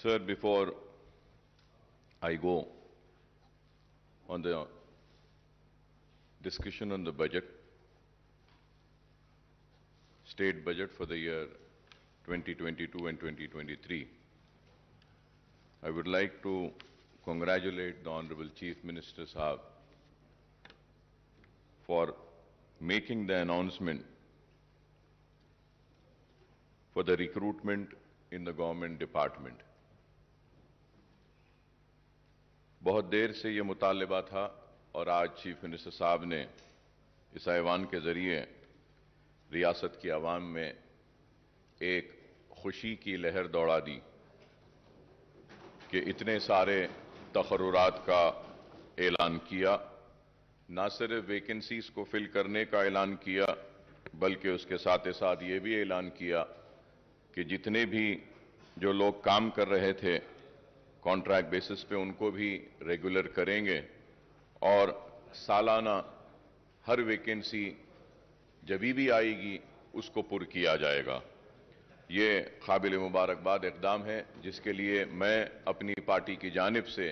Sir, before I go on the discussion on the budget, state budget for the year 2022 and 2023, I would like to congratulate the Honorable Chief Minister Sahab for making the announcement for the recruitment in the government department. बहुत देर से ये मुतालबा था और आज chief minister साहब ने इस ऐवान के जरिए रियासत की आवाम में एक खुशी की लहर दौड़ा दी कि इतने सारे तकर्रुरात का ऐलान किया, ना सिर्फ वैकेंसीज को फिल करने का ऐलान किया बल्कि उसके साथ साथ ये भी ऐलान किया कि जितने भी जो लोग काम कर रहे थे कॉन्ट्रैक्ट बेसिस पे उनको भी रेगुलर करेंगे और सालाना हर वैकेंसी जब भी आएगी उसको पुर किया जाएगा। ये काबिल मुबारकबाद इक़दाम है जिसके लिए मैं अपनी पार्टी की जानिब से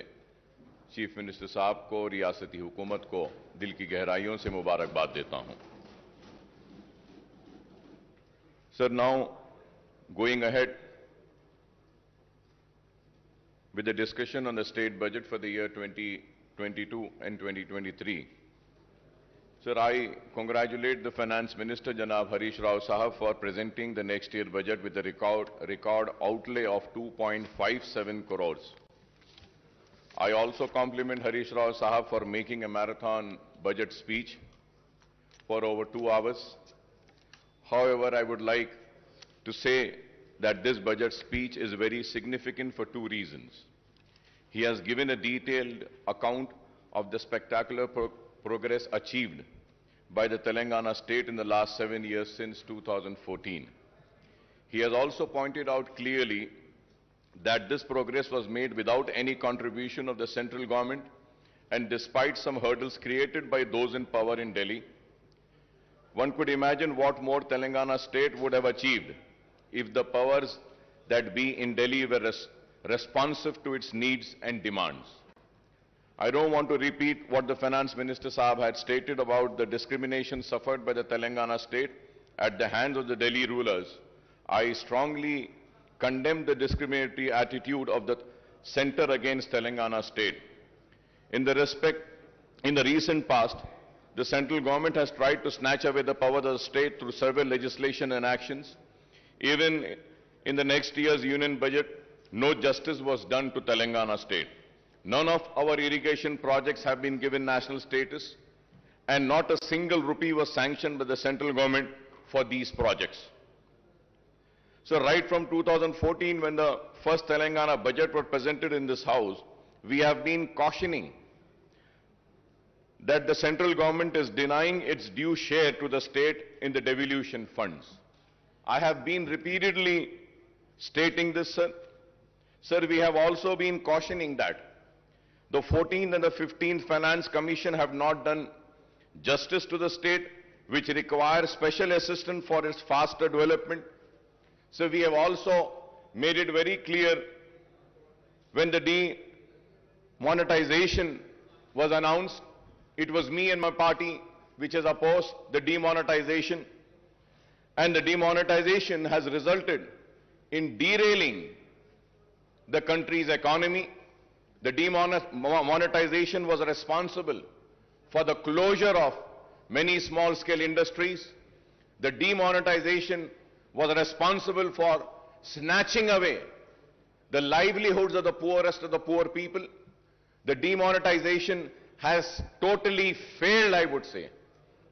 चीफ मिनिस्टर साहब को, रियासती हुकूमत को दिल की गहराइयों से मुबारकबाद देता हूं। Sir, now going ahead with the discussion on the state budget for the year 2022 and 2023. Sir, I congratulate the Finance Minister, Janab Harish Rao Sahab, for presenting the next year budget with a record outlay of 2.57 crores. I also compliment Harish Rao Sahab for making a marathon budget speech for over 2 hours. However, I would like to say that this budget speech is very significant for 2 reasons. He has given a detailed account of the spectacular progress achieved by the Telangana state in the last 7 years since 2014. He has also pointed out clearly that this progress was made without any contribution of the central government and despite some hurdles created by those in power in Delhi. One could imagine what more Telangana state would have achieved if the powers that be in Delhi were responsive to its needs and demands. I don't want to repeat what the Finance Minister Sahab had stated about the discrimination suffered by the Telangana state at the hands of the Delhi rulers. I strongly condemn the discriminatory attitude of the centre against Telangana state. In the recent past, the central government has tried to snatch away the power of the state through several legislation and actions. Even in the next year's union budget, no justice was done to Telangana state. None of our irrigation projects have been given national status, and not a single rupee was sanctioned by the central government for these projects. So right from 2014, when the first Telangana budget was presented in this house, we have been cautioning that the central government is denying its due share to the state in the devolution funds. I have been repeatedly stating this, sir. Sir, we have also been cautioning that the 14th and the 15th Finance Commission have not done justice to the state, which requires special assistance for its faster development. So we have also made it very clear when the demonetization was announced, it was me and my party which has opposed the demonetization. And the demonetization has resulted in derailing the country's economy. The demonetization was responsible for the closure of many small-scale industries. The demonetization was responsible for snatching away the livelihoods of the poorest of the poor people. The demonetization has totally failed, I would say.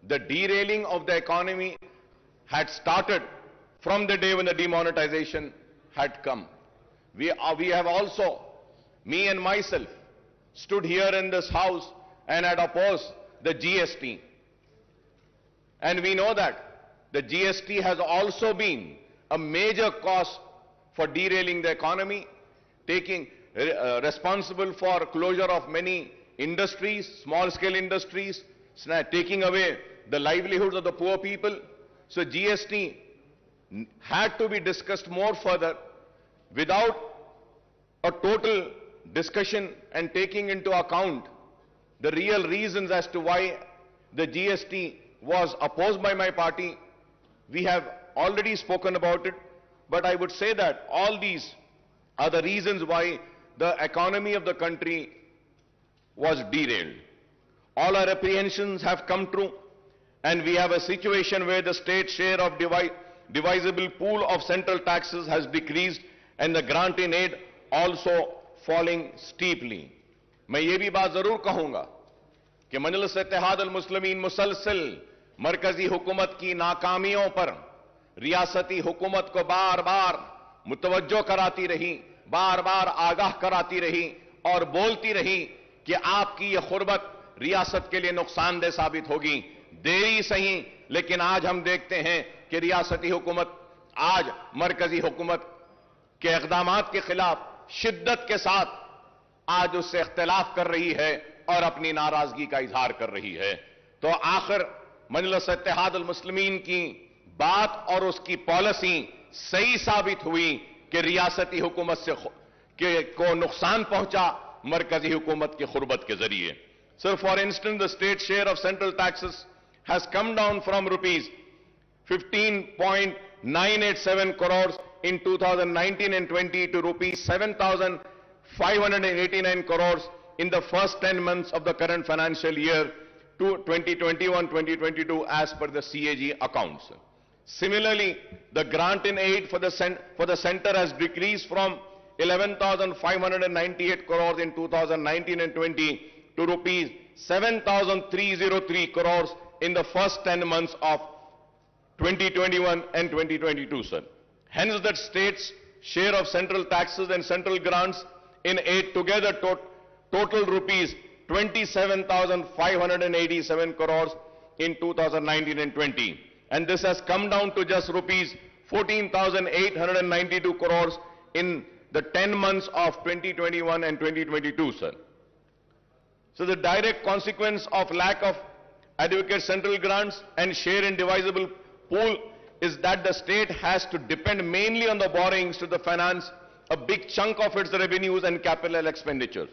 The derailing of the economy had started from the day when the demonetization had come. We have also, me and myself, stood here in this house and had opposed the GST. And we know that the GST has also been a major cause for derailing the economy, taking responsible for closure of many industries, small-scale industries, taking away the livelihoods of the poor people. So GST had to be discussed more further without a total discussion and taking into account the real reasons as to why the GST was opposed by my party, we have already spoken about it, but I would say that all these are the reasons why the economy of the country was derailed. All our apprehensions have come true, and we have a situation where the state share of divisible pool of central taxes has decreased and the grant in aid also falling steeply. मैं ये भी बात जरूर कहूंगा कि मजलिस इत्तेहाद अल मुस्लिमीन मुसलसल मरकजी हुकूमत की नाकामियों पर रियासती हुकूमत को बार बार मुतवज्जो कराती रही, बार बार आगाह कराती रही और बोलती रही कि आपकी ये खुरबत रियासत के लिए नुकसानदेह साबित होगी। देरी सही, लेकिन आज हम देखते हैं कि रियासती हुकूमत आज मरकजी हुकूमत के इक़दामात के खिलाफ शिद्दत के साथ आज उससे इख्तिलाफ कर रही है और अपनी नाराजगी का इजहार कर रही है। तो आखिर मजलिस इत्तेहाद अल मुस्लिमीन की बात और उसकी पॉलिसी सही साबित हुई कि रियासती हुकूमत से को नुकसान पहुंचा मरकजी हुकूमत की खुरबत के जरिए। Sir, for instance the state share of central taxes has come down from rupees 15.987 crores in 2019 and 20 to rupees 7,589 crores in the first 10 months of the current financial year to 2021-2022 as per the CAG accounts. Similarly, the grant in aid for the center has decreased from 11,598 crores in 2019 and 20 to rupees 7,303 crores in the first 10 months of 2021 and 2022, sir. Hence, that state's share of central taxes and central grants in aid together total rupees 27,587 crores in 2019 and 20. And this has come down to just rupees 14,892 crores in the 10 months of 2021 and 2022, sir. So the direct consequence of lack of adequate central grants and share in divisible pool is that the state has to depend mainly on the borrowings to finance a big chunk of its revenues and capital expenditures.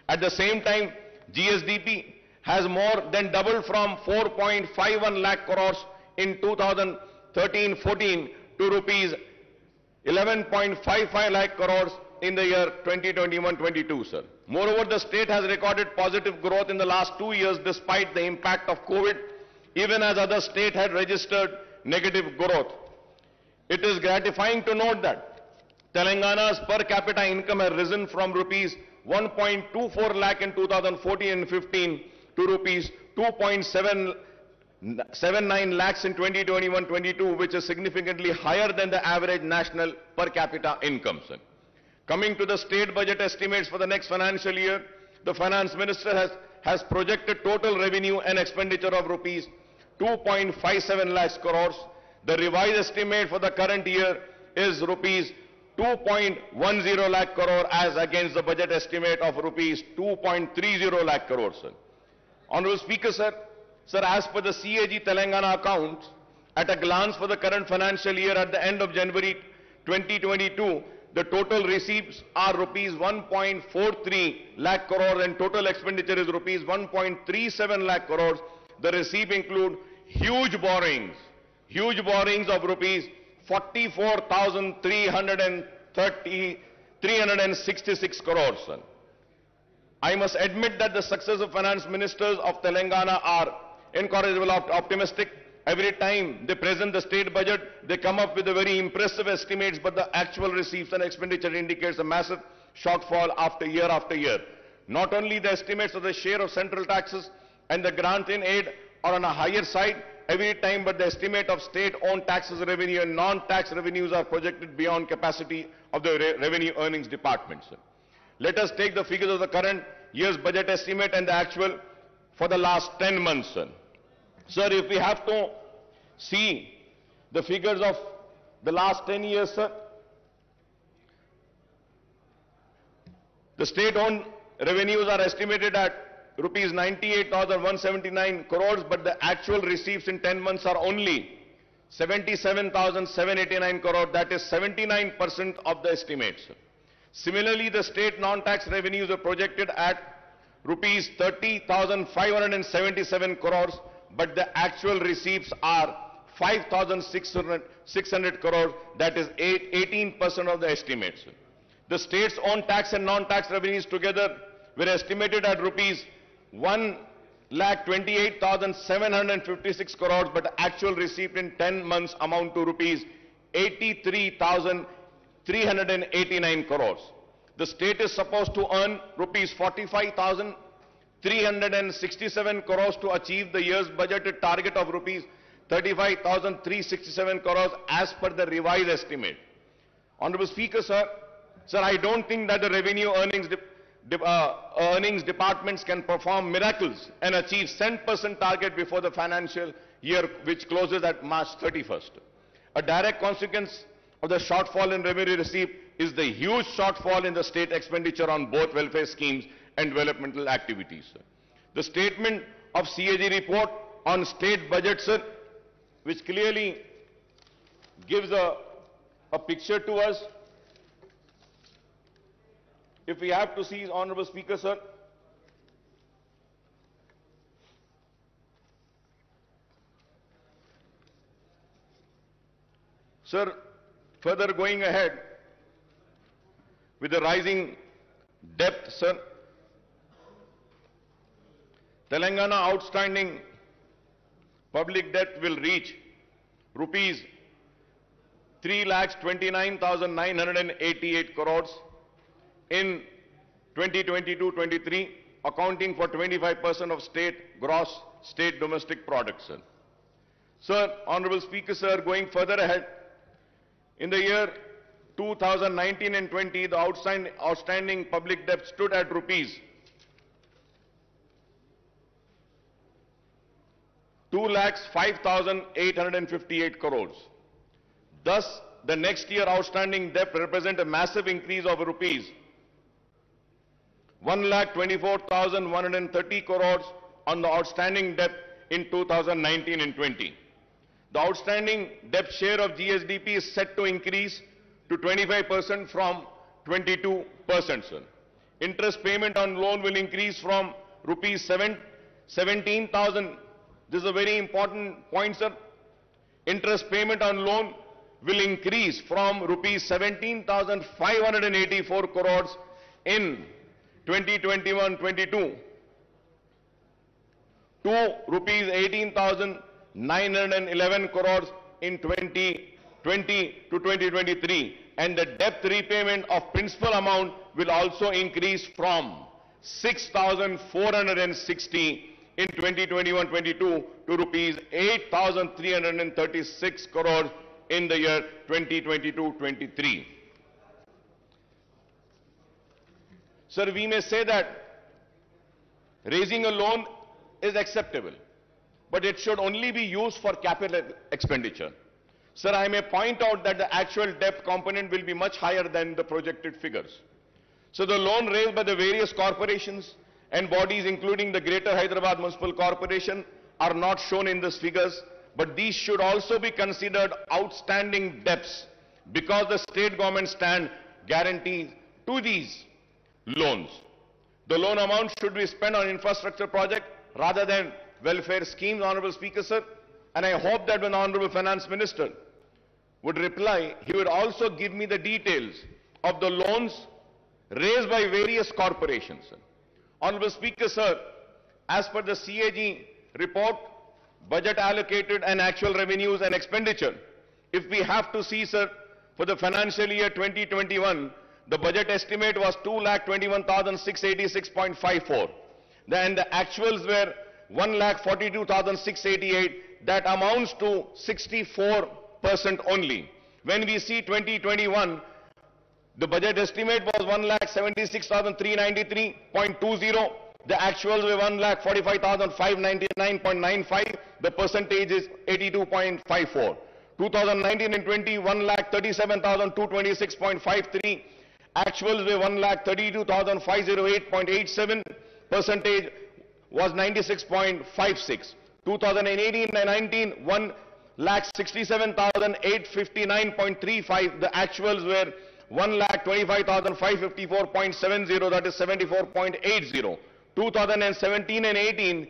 At the same time, GSDP has more than doubled from 4.51 lakh crores in 2013-14 to rupees 11.55 lakh crores in the year 2021-22, sir. Moreover, the state has recorded positive growth in the last 2 years despite the impact of COVID, even as other states had registered negative growth. It is gratifying to note that Telangana's per capita income has risen from rupees 1.24 lakh in 2014 and 15 to rupees 2.79 lakhs in 2021-22, which is significantly higher than the average national per capita income, sir. Coming to the state budget estimates for the next financial year, the finance minister has projected total revenue and expenditure of rupees 2.57 lakhs crores. The revised estimate for the current year is rupees 2.10 lakh crore as against the budget estimate of rupees 2.30 lakh crores, sir. Honorable Speaker, sir, as per the CAG Telangana accounts, at a glance for the current financial year at the end of January 2022, the total receipts are rupees 1.43 lakh crores and total expenditure is rupees 1.37 lakh crores. The receipt include huge borrowings of rupees 44,366 crores, sir. I must admit that the successive finance ministers of Telangana are incorrigible optimistic. Every time they present the state budget, they come up with a very impressive estimates, but the actual receipts and expenditure indicates a massive shortfall after year. Not only the estimates of the share of central taxes and the grant in aid are on a higher side every time, but the estimate of state-owned taxes revenue and non-tax revenues are projected beyond capacity of the revenue earnings department, sir. Let us take the figures of the current year's budget estimate and the actual for the last 10 months, sir. Sir, if we have to see the figures of the last 10 years, sir, the state-owned revenues are estimated at rupees 98,179 crores, but the actual receipts in 10 months are only 77,789 crores, that is 79% of the estimates. Similarly, the state non-tax revenues are projected at rupees 30,577 crores, but the actual receipts are 5,600 crores, that is 18% of the estimates. The state's own tax and non-tax revenues together were estimated at rupees 1,28,756 crores, but the actual receipt in 10 months amount to rupees 83,389 crores. The state is supposed to earn rupees 45,367 crores to achieve the year's budgeted target of rupees 35,367 crores as per the revised estimate. Honorable Speaker, sir, I don't think that the revenue earnings departments can perform miracles and achieve 10% target before the financial year, which closes at March 31st. A direct consequence of the shortfall in revenue received is the huge shortfall in the state expenditure on both welfare schemes and developmental activities. The statement of CAG report on state budget, sir, which clearly gives a picture to us. If we have to see, Honorable Speaker, sir, further going ahead with the rising debt, sir, Telangana outstanding public debt will reach rupees 3,29,988 crores in 2022-23, accounting for 25% of gross state domestic product, sir. Sir, Honorable Speaker, sir, going further ahead, in the year 2019 and 20, the outstanding public debt stood at rupees 2,05,858 crores. Thus, the next year outstanding debt represents a massive increase of rupees 1,24,130 crores on the outstanding debt in 2019 and 20. The outstanding debt share of GSDP is set to increase to 25% from 22%, sir. Interest payment on loan will increase from rupees 17,000. This is a very important point, sir. Interest payment on loan will increase from rupees 17,584 crores in 2021-22 to rupees 18,911 crores in 2020 to 2023, and the debt repayment of principal amount will also increase from 6,460 in 2021-22 to rupees 8,336 crores in the year 2022-23. Sir, we may say that raising a loan is acceptable, but it should only be used for capital expenditure. Sir, I may point out that the actual debt component will be much higher than the projected figures. So the loan raised by the various corporations and bodies, including the Greater Hyderabad Municipal Corporation, are not shown in these figures, but these should also be considered outstanding debts because the state government stand guarantees to these loans. The loan amount should be spent on infrastructure project rather than welfare schemes, Honorable Speaker, sir. And I hope that when the Honorable Finance Minister would reply, he would also give me the details of the loans raised by various corporations. Honorable Speaker, sir, as per the CAG report, budget allocated and actual revenues and expenditure, if we have to see, sir, for the financial year 2021, the budget estimate was 2,21,686.54. Then the actuals were 1,42,688. That amounts to 64% only. When we see 2021, the budget estimate was 1,76,393.20. The actuals were 1,45,599.95. The percentage is 82.54. 2019 and 20, 1,37,226.53. Actuals were 1,32,508.87. Percentage was 96.56. 2018 and 19, 1,67,859.35. The actuals were 1,25,554.70, that is 74.80. 2017 and 18,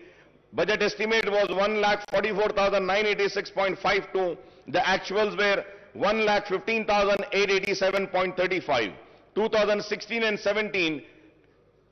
budget estimate was 1,44,986.52. The actuals were 1,15,887.35. 2016 and 17,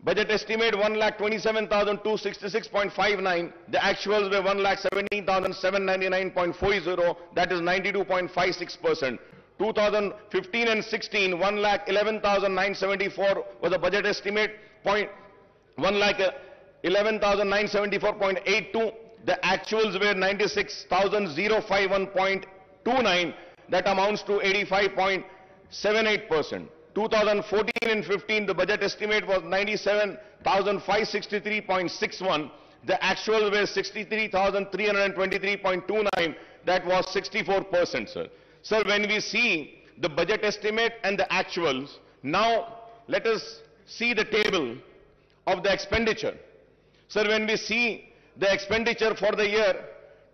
budget estimate 1,27,266.59. The actuals were 1,17,799.40. That is 92.56%. 2015 and 16, 1,11,974 was the budget estimate. 1,11,974.82. The actuals were 96,051.29. That amounts to 85.78%. 2014 and 15, the budget estimate was 97,563.61. The actuals were 63,323.29. That was 64%, sir. Sir, when we see the budget estimate and the actuals, now let us see the table of the expenditure. Sir, when we see the expenditure for the year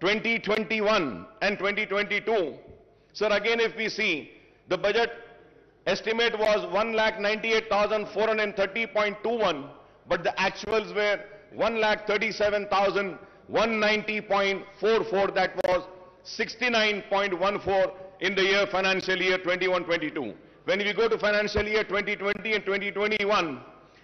2021 and 2022, sir, again if we see the budget estimate was 1,98,430.21, but the actuals were 1,37,190.44. That was 69.14 in the year financial year 21-22. When we go to financial year 2020 and 2021,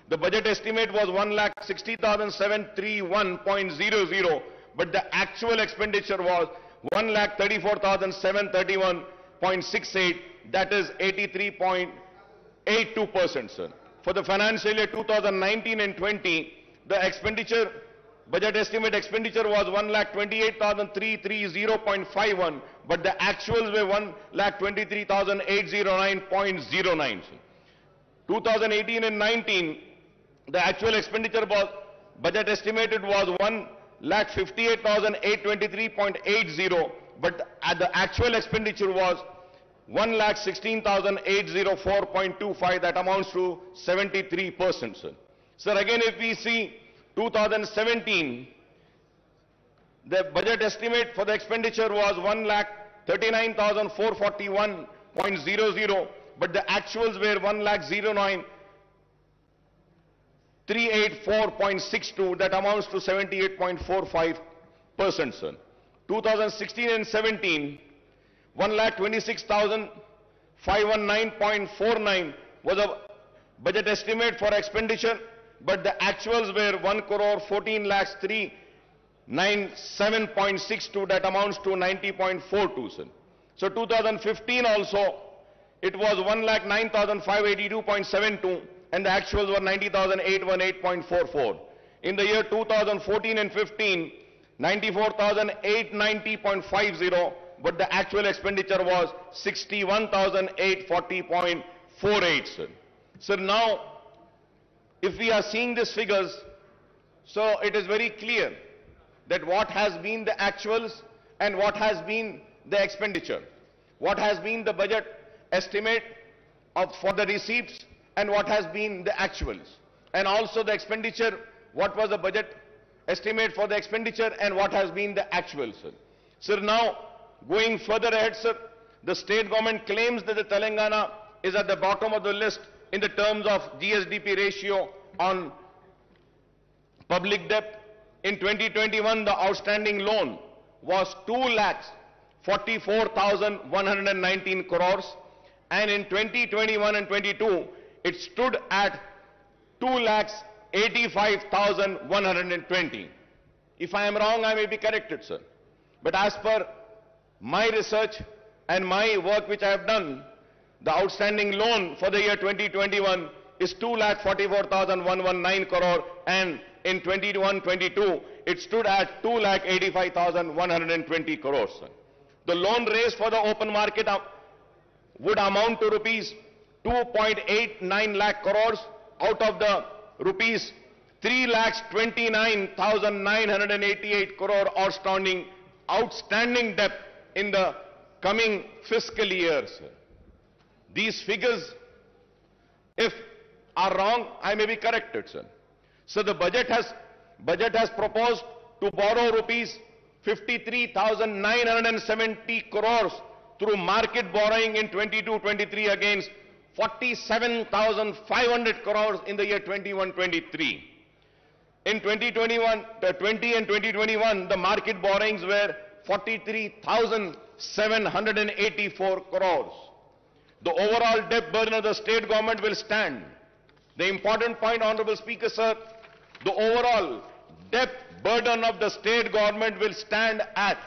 the budget estimate was 1,60,731.00, but the actual expenditure was 1,34,731.68. That is 83.82%, sir. For the financial year 2019 and 20, the expenditure, budget estimate expenditure was 1,28,330.51, but the actuals were 1,23,809.09. 2018 and 19, the actual expenditure was, budget estimated was 1,58,823.80, but the actual expenditure was 1,16,804.25. That amounts to 73%, sir. Sir, again if we see 2017, the budget estimate for the expenditure was 1,39,441.00, but the actuals were 1,09,384.62. That amounts to 78.45%, sir. 2016 and 17, 1,26,519.49 was a budget estimate for expenditure, but the actuals were 1,14,397.62. That amounts to 90.42, sir. So 2015 also, it was 1,09,582.72, and the actuals were 90,818.44. In the year 2014 and 15, 94,890.50, but the actual expenditure was 61,840.48, sir. So now, if we are seeing these figures, so it is very clear that what has been the actuals and what has been the expenditure, what has been the budget estimate for the receipts and what has been the actuals, and also the expenditure, what was the budget estimate for the expenditure and what has been the actuals, sir. Sir, now going further ahead, sir, the state government claims that the Telangana is at the bottom of the list in the terms of GSDP ratio on public debt. In 2021, the outstanding loan was 2,44,119 crores, and in 2021 and 22, it stood at 2,85,120. If I am wrong, I may be corrected, sir. But as per my research and my work which I have done, the outstanding loan for the year 2021 is 2,44,119 crore, and in 21-22, it stood at 2,85,120 crores, sir. The loan raised for the open market would amount to rupees 2.89 lakh crores out of the rupees 3,29,988 crore outstanding debt in the coming fiscal year, sir. These figures, if are wrong, I may be corrected, sir. So the budget has proposed to borrow rupees 53,970 crores through market borrowing in 22-23 against 47,500 crores in the year 21-23. In 2020 and 2021, the market borrowings were 43,784 crores. The overall debt burden of the state government will stand. The important point, Honorable Speaker, sir, the overall debt burden of the state government will stand at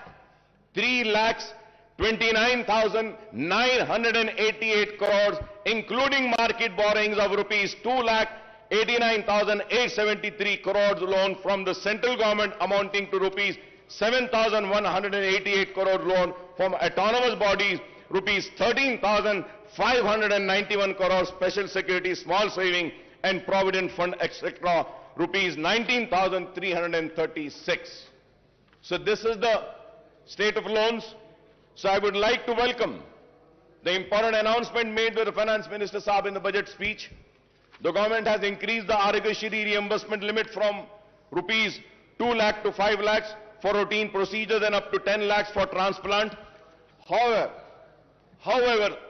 3,29,988 crores, including market borrowings of rupees 2,89,873 crores loan from the central government amounting to rupees 7,188 crore loan from autonomous bodies, rupees 13,591 crore special security small saving and provident fund, etc., rupees 19,336. So this is the state of loans. So I would like to welcome the important announcement made by the Finance Minister Saab in the budget speech. The government has increased the Aarogyasri reimbursement limit from rupees 2 lakh to 5 lakhs for routine procedures and up to 10 lakhs for transplant. However,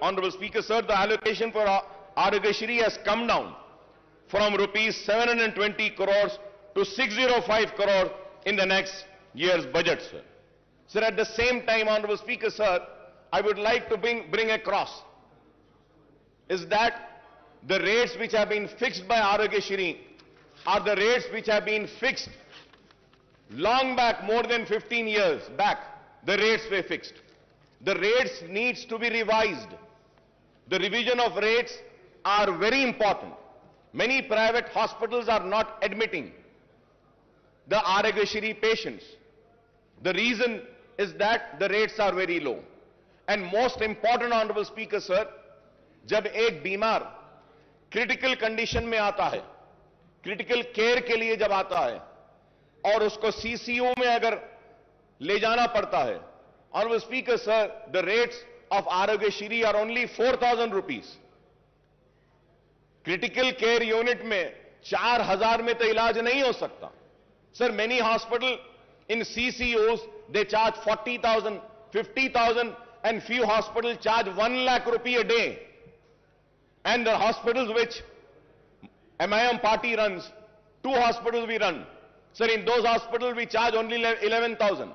Honorable Speaker, sir, the allocation for Aarogyasri has come down from rupees 720 crores to 605 crores in the next year's budget, sir. Sir, at the same time, Honorable Speaker, sir, I would like to bring across is that the rates which have been fixed by Aarogyasri are the rates which have been fixed long back, more than 15 years back. The rates were fixed. The rates needs to be revised. The revision of rates are very important. Many private hospitals are not admitting the Aarogyasri patients. The reason is that the rates are very low. And most important, Honorable Speaker, sir, जब एक बीमार critical condition में आता है, critical care के लिए जब आता है और उसको सीसीयू में अगर ले जाना पड़ता है, Honorable Speaker, sir, the rates of Aarogyasri are only 4,000 rupees. Critical care unit में 4,000 में तो इलाज नहीं हो सकता. Sir, many hospitals in CCUs, they charge 40,000, 50,000, and few hospitals charge 1 lakh rupee a day. And the hospitals which MIM party runs, 2 hospitals we run. Sir, in those hospitals we charge only 11,000.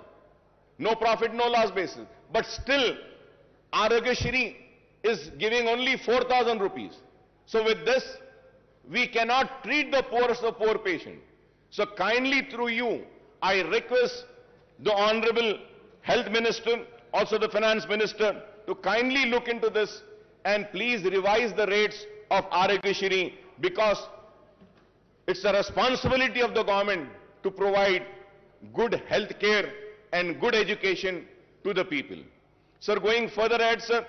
No profit, no loss basis. But still, Aarogyasri is giving only 4,000 rupees. So with this, we cannot treat the poorest of poor patient. So kindly through you, I request the Honorable Health Minister, also the Finance Minister, to kindly look into this and please revise the rates of Aarogyasri, because it's the responsibility of the government to provide good health care and good education to the people. Sir, going further ahead, sir,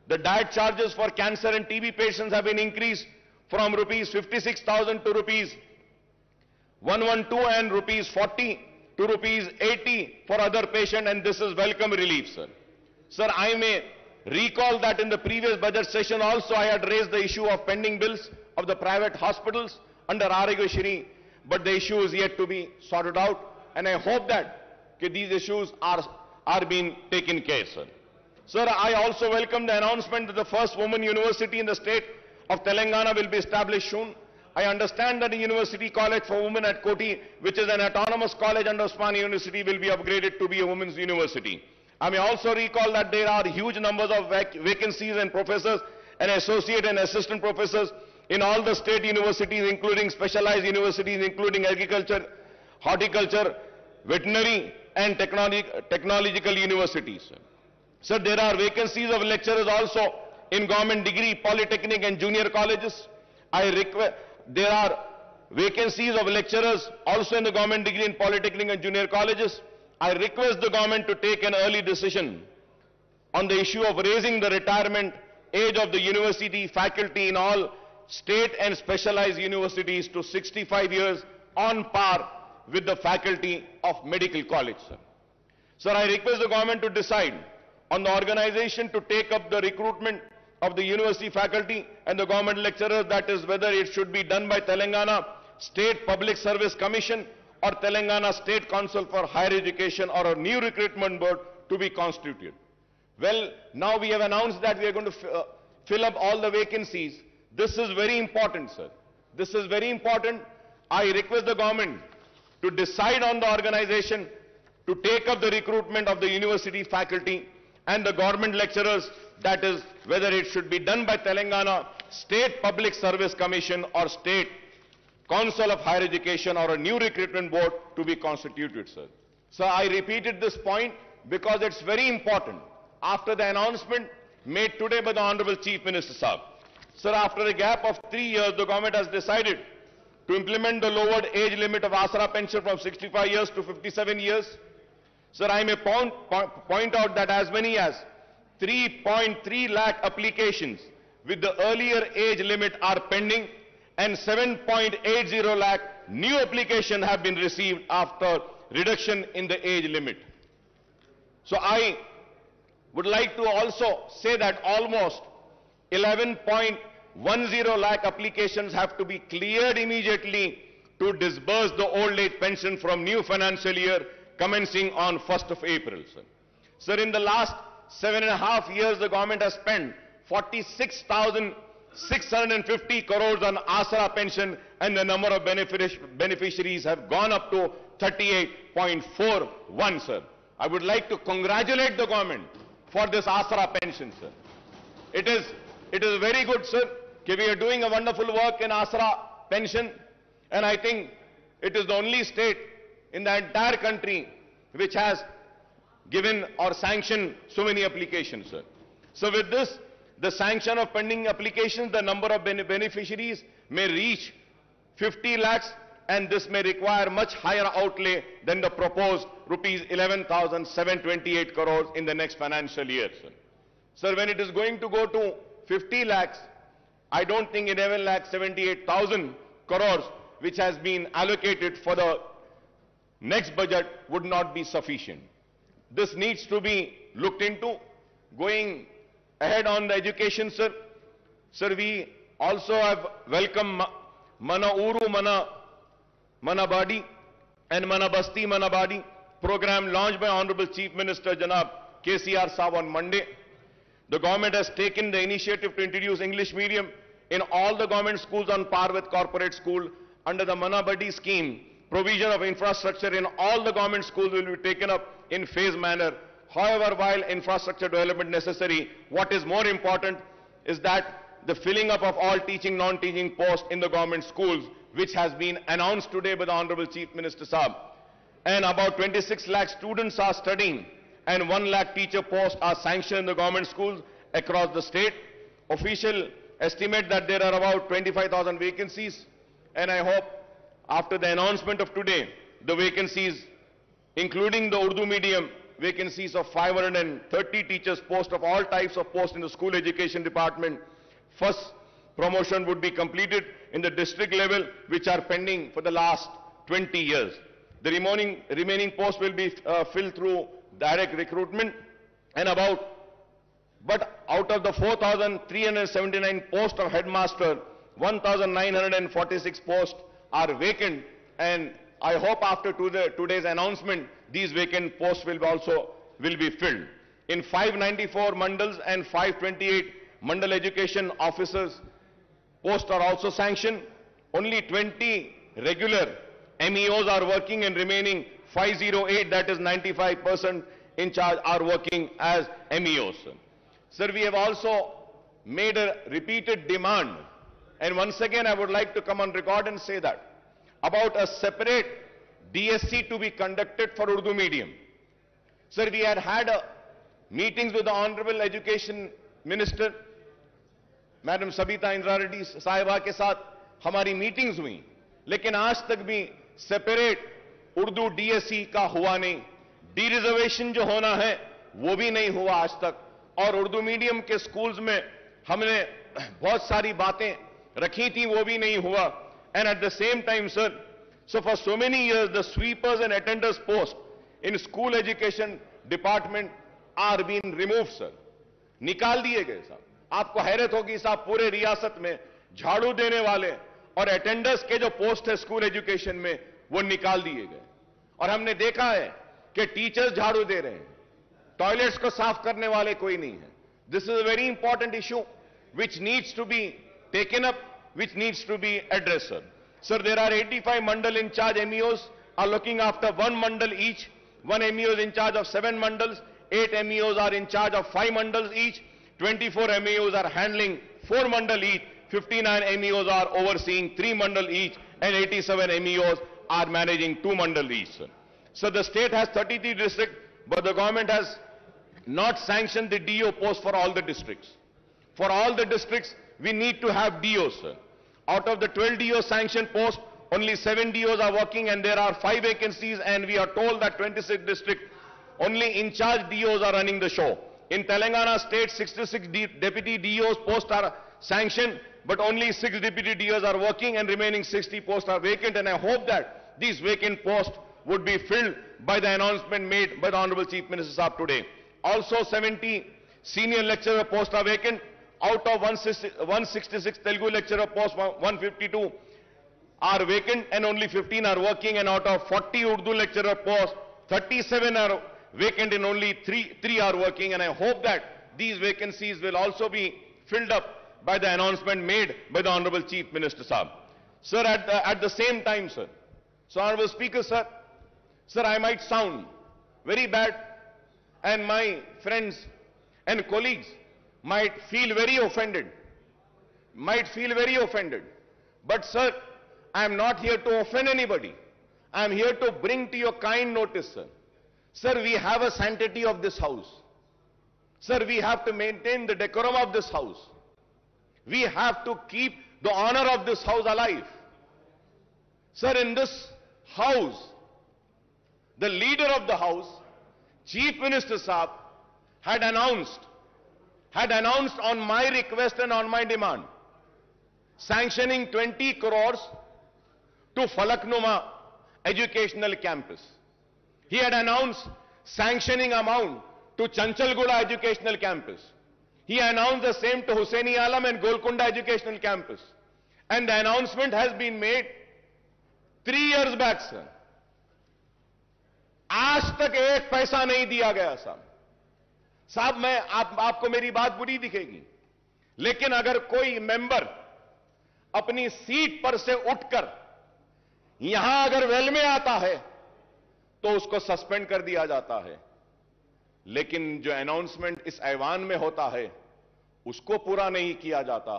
the diet charges for cancer and TB patients have been increased from rupees 56,000 to rupees 112 and rupees 40 to rupees 80 for other patients, and this is welcome relief, sir. Sir, I may recall that in the previous budget session also I had raised the issue of pending bills of the private hospitals under Aarogyasri, but the issue is yet to be sorted out, and I hope that these issues are being taken care, sir. Sir, I also welcome the announcement that the first women university in the state of Telangana will be established soon. I understand that the University College for Women at Koti, which is an autonomous college under Osmania University, will be upgraded to be a women's university. I may also recall that there are huge numbers of vacancies and professors and associate and assistant professors in all the state universities, including specialized universities, including agriculture, horticulture, veterinary, and technological universities. Sir, there are vacancies of lecturers also in government degree, polytechnic, and junior colleges. There are vacancies of lecturers also in the government degree in polytechnic and junior colleges. I request the government to take an early decision on the issue of raising the retirement age of the university faculty in all state and specialized universities to 65 years on par with the faculty of medical college, sir. Sir, I request the government to decide on the organization to take up the recruitment of the university faculty and the government lecturers, that is whether it should be done by Telangana State Public Service Commission or Telangana State Council for Higher Education, or a new recruitment board to be constituted. Well, now we have announced that we are going to fill up all the vacancies. This is very important, sir. This is very important. I request the government to decide on the organization, to take up the recruitment of the university faculty and the government lecturers, that is, whether it should be done by Telangana State Public Service Commission or State Council of Higher Education or a new recruitment board to be constituted, sir. So I repeated this point because it's very important. After the announcement made today by the Honorable Chief Minister Sahab, sir, after a gap of 3 years, the government has decided to implement the lowered age limit of Asra pension from 65 years to 57 years. Sir, I may point out that as many as 3.3 lakh applications with the earlier age limit are pending, and 7.80 lakh new applications have been received after reduction in the age limit. So I would like to also say that almost 11.10 lakh applications have to be cleared immediately to disburse the old age pension from new financial year commencing on 1st of April, sir. Sir, in the last 7.5 years, the government has spent 46,650 crores on Asra pension, and the number of beneficiaries have gone up to 38.41, sir. I would like to congratulate the government for this Asra pension, sir. It is very good, sir, that we are doing a wonderful work in Asra pension, and I think it is the only state in the entire country which has given or sanctioned so many applications, sir. So with this, the sanction of pending applications, the number of beneficiaries may reach 50 lakhs, and this may require much higher outlay than the proposed rupees 11,728 crores in the next financial year, sir. Sir, when it is going to go to 50 lakhs, I don't think 11,78,000 crores, which has been allocated for the next budget, would not be sufficient. This needs to be looked into. Going ahead on the education, sir. Sir, we also have welcomed Mana Uru Mana Badi and Mana Basti Mana Badi program launched by Honorable Chief Minister Janab KCR Saab on Monday. The government has taken the initiative to introduce English medium in all the government schools on par with corporate school. Under the Mana Badi scheme, provision of infrastructure in all the government schools will be taken up in phased manner. However, while infrastructure development necessary, what is more important is that the filling up of all teaching, non-teaching posts in the government schools, which has been announced today by the Honorable Chief Minister Saab. And about 26 lakh students are studying, and 1 lakh teacher posts are sanctioned in the government schools across the state. Official estimate that there are about 25,000 vacancies, and I hope after the announcement of today, the vacancies, including the Urdu medium vacancies of 530 teachers posts of all types of posts in the school education department, first promotion would be completed in the district level, which are pending for the last 20 years. The remaining posts will be filled through direct recruitment, and but out of the 4,379 posts of headmaster, 1,946 posts are vacant, and I hope after today's announcement, these vacant posts will be filled. In 594 mandals and 528 mandal education officers posts are also sanctioned. Only 20 regular MEOs are working, and remaining 508, that is 95% in charge, are working as MEOs. Sir, we have also made a repeated demand, and once again I would like to come on record and say that about a separate DSC to be conducted for Urdu medium. Sir, we had meetings with the Honorable Education Minister, Madam Sabita Indra Reddy साहिबा के साथ हमारी meetings हुई, लेकिन आज तक भी separate Urdu DSC का हुआ नहीं. डी रिजर्वेशन जो होना है वो भी नहीं हुआ आज तक, और उर्दू मीडियम के स्कूल्स में हमने बहुत सारी बातें रखी थी, वो भी नहीं हुआ. And at the same time, sir, so for so many years, the sweepers and attenders posts in school education department are being removed, sir. निकाल दिए गए साहब. आपको हैरत होगी साहब, पूरे रियासत में झाड़ू देने वाले और अटेंडर्स के जो पोस्ट है स्कूल एजुकेशन में, वो निकाल दिए गए. और हमने देखा है कि टीचर्स झाड़ू दे रहे हैं, टॉयलेट्स को साफ करने वाले कोई नहीं है. This is a very important issue. which needs to be taken up, which needs to be addressed, sir. Sir, there are 85 mandal in charge MEOs are looking after one mandal each. One MEO is in charge of 7 mandals. 8 MEOs are in charge of 5 mandals each. 24 MEOs are handling 4 mandal each. 59 MEOs are overseeing 3 mandal each, and 87 MEOs are managing 2 mandal each, sir. So the state has 33 districts, but the government has not sanctioned the DO post for all the districts. For all the districts, we need to have DOs, sir. Out of the 12 DO sanctioned posts, only 7 DOs are working, and there are 5 vacancies, and we are told that 26 districts, only in charge DOs are running the show. In Telangana state, 66 deputy DOs posts are sanctioned, but only 6 deputy DOs are working, and remaining 60 posts are vacant, and I hope that these vacant posts would be filled by the announcement made by the Honorable Chief Minister Sahab today. Also, 70 senior lecturer posts are vacant. Out of 166 Telugu lecturer posts, 152 are vacant, and only 15 are working, and out of 40 Urdu lecturer posts, 37 are vacant, and only 3 are working, and I hope that these vacancies will also be filled up by the announcement made by the Honorable Chief Minister Sahab. Sir, at the same time, sir, so Honorable Speaker, sir, I might sound very bad, and my friends and colleagues might feel very offended, but sir, I am not here to offend anybody. I am here to bring to your kind notice, sir. Sir, we have a sanctity of this house. Sir, we have to maintain the decorum of this house. We have to keep the honor of this house alive. Sir, in this house, the leader of the house, Chief Minister Sahab, had announced on my request and on my demand, sanctioning 20 crores to Falaknuma Educational Campus. He had announced sanctioning amount to Chanchalguda Educational Campus. He announced the same to Hussaini Alam and Golconda Educational Campus. And the announcement has been made 3 years back, sir. आज तक एक पैसा नहीं दिया गया साहब। मैं आपको मेरी बात बुरी दिखेगी, लेकिन अगर कोई मेंबर अपनी सीट पर से उठकर यहां अगर वेल में आता है तो उसको सस्पेंड कर दिया जाता है, लेकिन जो अनाउंसमेंट इस ऐवान में होता है उसको पूरा नहीं किया जाता,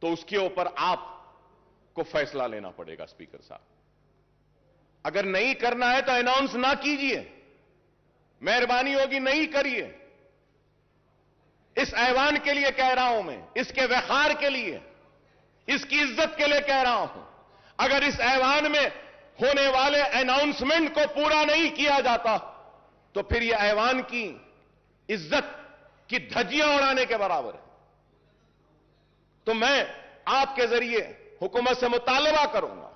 तो उसके ऊपर आपको फैसला लेना पड़ेगा स्पीकर साहब। अगर नहीं करना है तो अनाउंस ना कीजिए, मेहरबानी होगी नहीं करिए। इस ऐवान के लिए कह रहा हूं मैं, इसके वखार के लिए, इसकी इज्जत के लिए कह रहा हूं। अगर इस ऐवान में होने वाले अनाउंसमेंट को पूरा नहीं किया जाता तो फिर यह ऐवान की इज्जत की धज्जियां उड़ाने के बराबर है। तो मैं आपके जरिए हुकूमत से मुतालबा करूंगा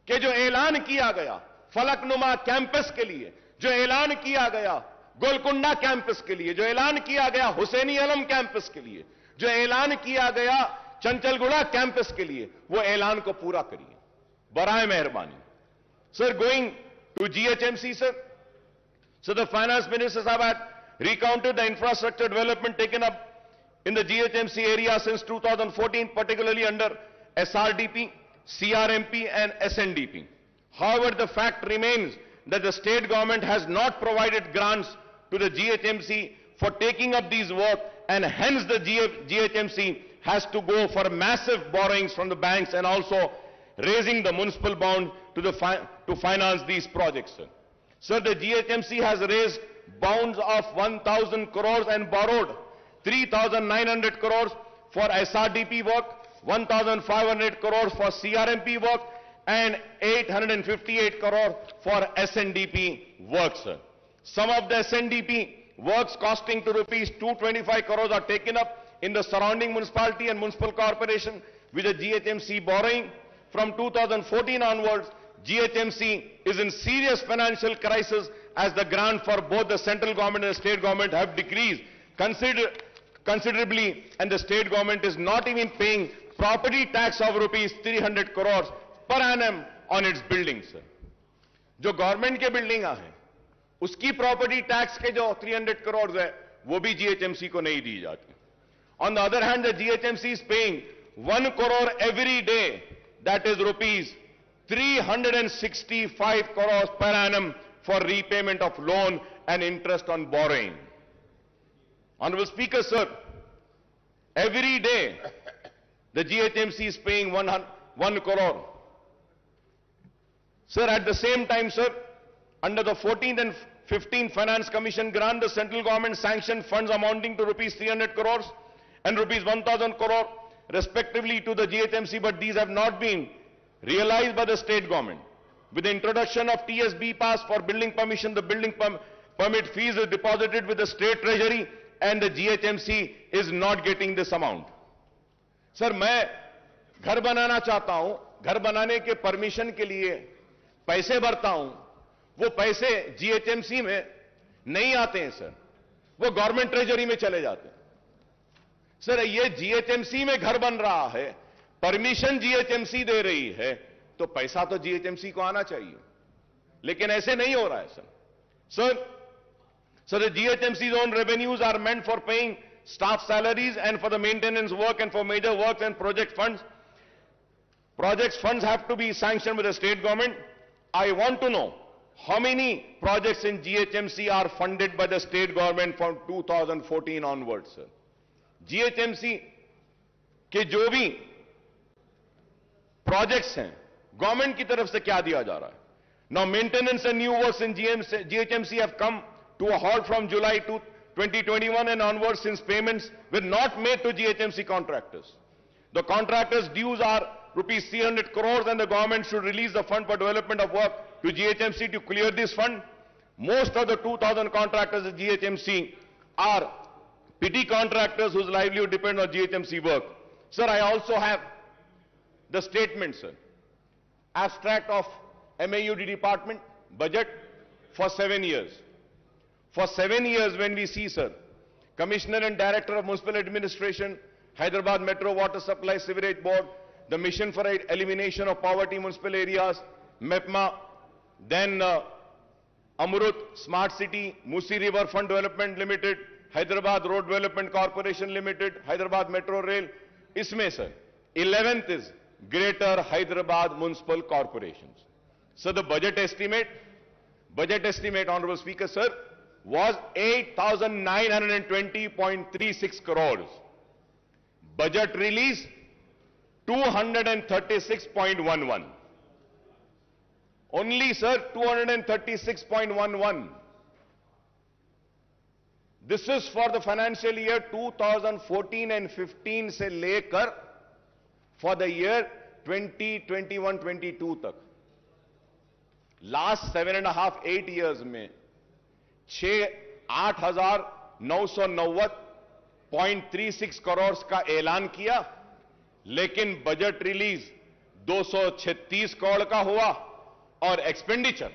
कि जो ऐलान किया गया फलकनुमा कैंपस के लिए, जो ऐलान किया गया गोलकुंडा कैंपस के लिए, जो ऐलान किया गया हुसैनी आलम कैंपस के लिए, जो ऐलान किया गया चंचलगुड़ा कैंपस के लिए, वो ऐलान को पूरा करिए बराए मेहरबानी। Sir, going to GHMC, sir. So the finance minister had recounted the infrastructure development taken up in the GHMC area since 2014, particularly under SRDP, CRMP and SNDP. However, the fact remains that the state government has not provided grants to the GHMC for taking up these work, and hence the GHMC has to go for massive borrowings from the banks and also raising the municipal bond to finance these projects. Sir, the GHMC has raised bonds of 1,000 crores and borrowed 3,900 crores for SRDP work, 1,500 crores for CRMP work, and 858 crores for SNDP work, sir. Some of the SNDP works costing to rupees 225 crores are taken up in the surrounding municipality and municipal corporation with the GHMC borrowing. From 2014 onwards, GHMC is in serious financial crisis as the grant for both the central government and the state government have decreased considerably, and the state government is not even paying property tax of rupees 300 crores per annum on its buildings. जो government के building हैं उसकी property tax के जो 300 करोड़ है वो भी GHMC को नहीं दी जाती। On the other hand, the GHMC is paying 1 crore every day, that is rupees 365 crores per annum for repayment of loan and interest on borrowing. Honorable Speaker, sir, every day the GHMC is paying 1 crore. Sir, at the same time, sir, under the 14th and 15th Finance Commission grant, the central government sanctioned funds amounting to rupees 300 crores and rupees 1,000 crore respectively to the GHMC, but these have not been realized by the state government. With the introduction of TSB pass for building permission, the building permit fees is deposited with the state treasury and the GHMC is not getting this amount. Sir, मैं घर बनाना चाहता हूं, घर बनाने के permission के लिए पैसे भरता हूं, वो पैसे जीएचएमसी में नहीं आते हैं सर, वो गवर्नमेंट ट्रेजरी में चले जाते हैं। सर, ये जीएचएमसी में घर बन रहा है, परमिशन जीएचएमसी दे रही है, तो पैसा तो जीएचएमसी को आना चाहिए, लेकिन ऐसे नहीं हो रहा है sir. So the GHMC's own revenues are meant for paying staff salaries and for the maintenance work and for major works and project funds. Projects funds have to be sanctioned by the state government. I want to know how many projects in GHMC are funded by the state government from 2014 onwards, sir. GHMC के जो भी projects हैं, government की तरफ से क्या दिया जा रहा है? Now maintenance and new works in GHMC have come to a halt from July 2021 and onwards, since payments were not made to GHMC contractors. The contractors' dues are rupees 300 crores and the government should release the fund for development of work to GHMC to clear this fund. Most of the 2,000 contractors at GHMC are petty contractors whose livelihood depends on GHMC work. Sir, I also have the statement, sir. Abstract of MAUD department budget for 7 years. For 7 years, when we see, sir, Commissioner and Director of Municipal Administration, Hyderabad Metro Water Supply Sewerage Board, the Mission for Elimination of Poverty Municipal Areas, MEPMA, then Amrut Smart City, Musi River Fund Development Limited, Hyderabad Road Development Corporation Limited, Hyderabad Metro Rail. Isme, sir, 11th is Greater Hyderabad Municipal Corporations. So the budget estimate, Honorable Speaker, sir, was 8,920.36 crores. Budget release 236.11. Only, sir, 236.11. This is for the financial year 2014 and 15 se lekar for the year 2021-22 tak. Last 7.5-8 years mein 8,990.36 crore का ऐलान किया, लेकिन budget release 236 crore का हुआ और expenditure,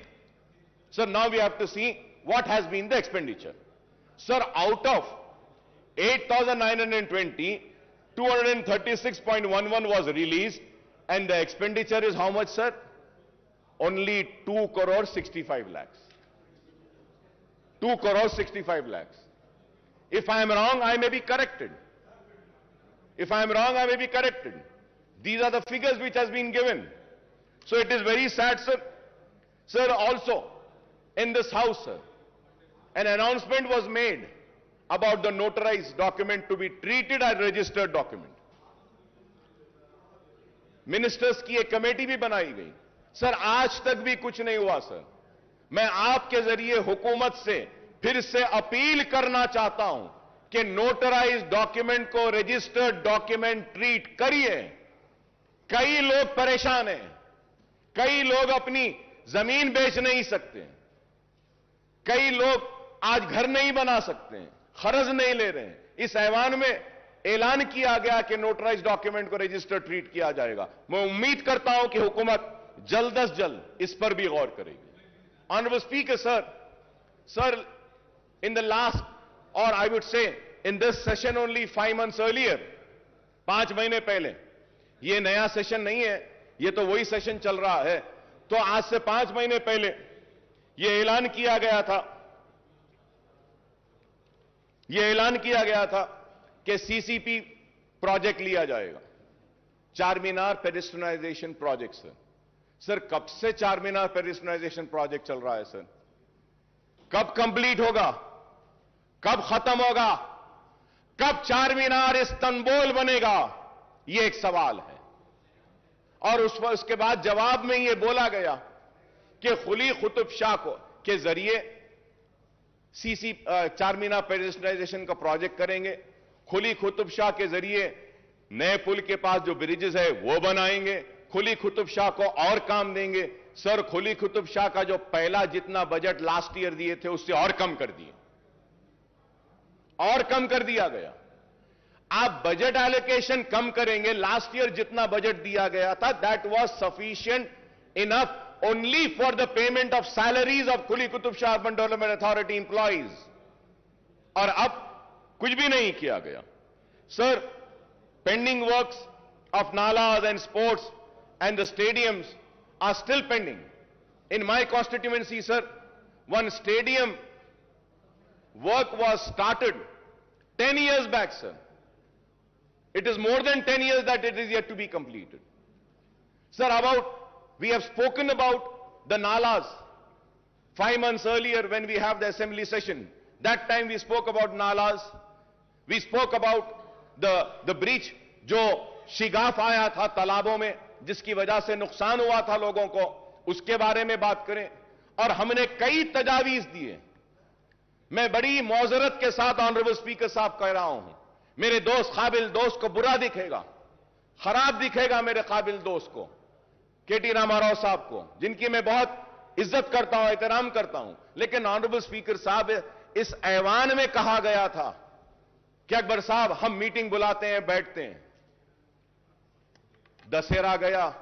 sir, now we have to see what has been the expenditure. Sir, out of 8,920, 236.11 was released and the expenditure is how much, sir? Only 2 crore 65 lakhs. 2 crore 65 lakhs. If I am wrong, I may be corrected. If I am wrong, I may be corrected. These are the figures which has been given. So it is very sad, sir. Sir, also, in this house, sir, an announcement was made about the notarized document to be treated as registered document. Ministers की एक committee भी बनाई गई. Sir, आज तक भी कुछ नहीं हुआ, सर. मैं आपके जरिए हुकूमत से फिर से अपील करना चाहता हूं कि नोटराइज डॉक्यूमेंट को रजिस्टर्ड डॉक्यूमेंट ट्रीट करिए. कई लोग परेशान हैं, कई लोग अपनी जमीन बेच नहीं सकते, कई लोग आज घर नहीं बना सकते, खर्च नहीं ले रहे हैं. इस ऐवान में ऐलान किया गया कि नोटराइज डॉक्यूमेंट को रजिस्टर्ड ट्रीट किया जाएगा. मैं उम्मीद करता हूं कि हुकूमत जल्द अज जल्द इस पर भी गौर करेगी. Honorable Speaker, sir, in the last, or I would say, in this session only 5 months earlier, 5 महीने पहले, ये नया सेशन नहीं है, ये तो वही सेशन चल रहा है. तो आज से 5 महीने पहले ये ऐलान किया गया था कि सीसीपी प्रोजेक्ट लिया जाएगा, चार मीनार पेडिस्ट्रियनाइजेशन प्रोजेक्ट। सर कब से चार मीनार पेडिस्ट्रियनाइजेशन प्रोजेक्ट चल रहा है सर? कब कंप्लीट होगा? कब खत्म होगा? कब चार मीनार इस्तांबुल बनेगा? यह एक सवाल है। और उसके बाद जवाब में यह बोला गया कि कुली कुतुब शाह के जरिए चार मीनार पेडिस्ट्रियनाइजेशन का प्रोजेक्ट करेंगे, कुली कुतुब शाह के जरिए नए पुल के पास जो ब्रिजेस है वो बनाएंगे, कुली कुतुब शाह को और काम देंगे। सर कुली कुतुब शाह का जो पहला जितना बजट लास्ट ईयर दिए थे उससे और कम कर दिए, और कम कर दिया गया। आप बजट एलोकेशन कम करेंगे, लास्ट ईयर जितना बजट दिया गया था that was sufficient enough only for the payment of salaries of Kuli Qutub Shah Urban Development Authority employees, और अब कुछ भी नहीं किया गया। Sir, pending works of nalas and sports and the stadiums are still pending. In my constituency, sir, one stadium work was started 10 years back, sir. It is more than 10 years that it is yet to be completed. Sir, we have spoken about the nalas 5 months earlier when we have the assembly session. That time we spoke about nalas. We spoke about the breach जो शिगाफ आया था तालाबों में, जिसकी वजह से नुकसान हुआ था लोगों को, उसके बारे में बात करें। और हमने कई तजावीज दिए। मैं बड़ी मौजरत के साथ ऑनरेबल स्पीकर साहब कह रहा हूं, मेरे दोस्त काबिल दोस्त को बुरा दिखेगा, खराब दिखेगा मेरे काबिल दोस्त को, केटी रामाराव साहब को, जिनकी मैं बहुत इज्जत करता हूं, एहतराम करता हूं। लेकिन ऑनरेबल स्पीकर साहब, इस ऐवान में कहा गया था कि अकबर साहब हम मीटिंग बुलाते हैं, बैठते हैं। दशहरा गया,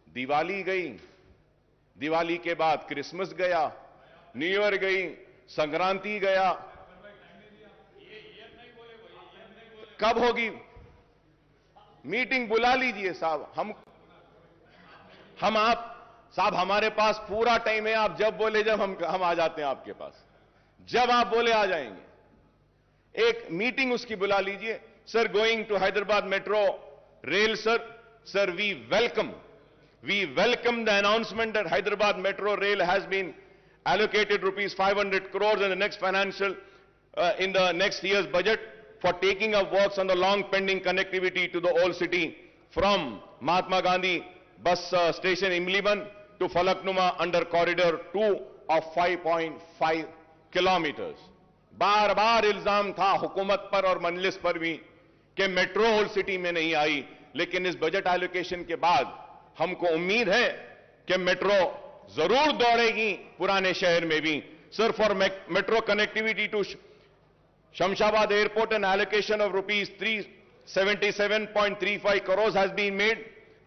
दिवाली गई, दिवाली के बाद क्रिसमस गया, न्यू ईयर गई, संक्रांति गया, कब होगी मीटिंग? बुला लीजिए साहब। हम आप साहब, हमारे पास पूरा टाइम है, आप जब बोले जब हम आ जाते हैं आपके पास, जब आप बोले आ जाएंगे। एक मीटिंग उसकी बुला लीजिए। Sir, going to Hyderabad metro rail, sir we welcome the announcement that Hyderabad Metro Rail has been allocated rupees 500 crores in the next in the next year's budget for taking up works on the long pending connectivity to the old city from Mahatma Gandhi bus station Imliban to Falaknuma under corridor 2 of 5.5 kilometers. बार बार इल्जाम था हुकूमत पर और मजलिस पर भी कि metro old city में नहीं आई, लेकिन इस बजट एलोकेशन के बाद हमको उम्मीद है कि मेट्रो जरूर दौड़ेगी पुराने शहर में भी। Sir, for metro connectivity to Shamshabad Airport, an allocation of rupees 377.35 crores has been made.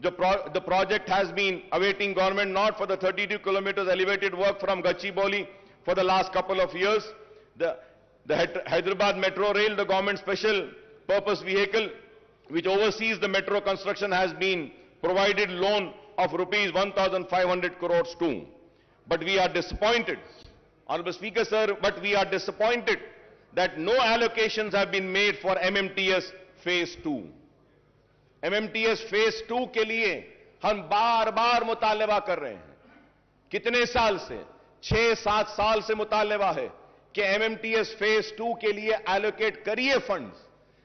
The project has been awaiting government nod for the 32 kilometers elevated work from Gachibowli for the last couple of years. The Hyderabad Metro Rail, the government special purpose vehicle which oversees the metro construction, has been provided loan of rupees 1,500 crores too. But we are disappointed, Honorable Speaker sir, that no allocations have been made for MMTS Phase 2. MMTS Phase 2 के लिए हम बार बार मुतालबा कर रहे हैं। कितने साल से? 6-7 साल से मुतालबा है कि MMTS Phase 2 के लिए एलोकेट करिए फंड्स,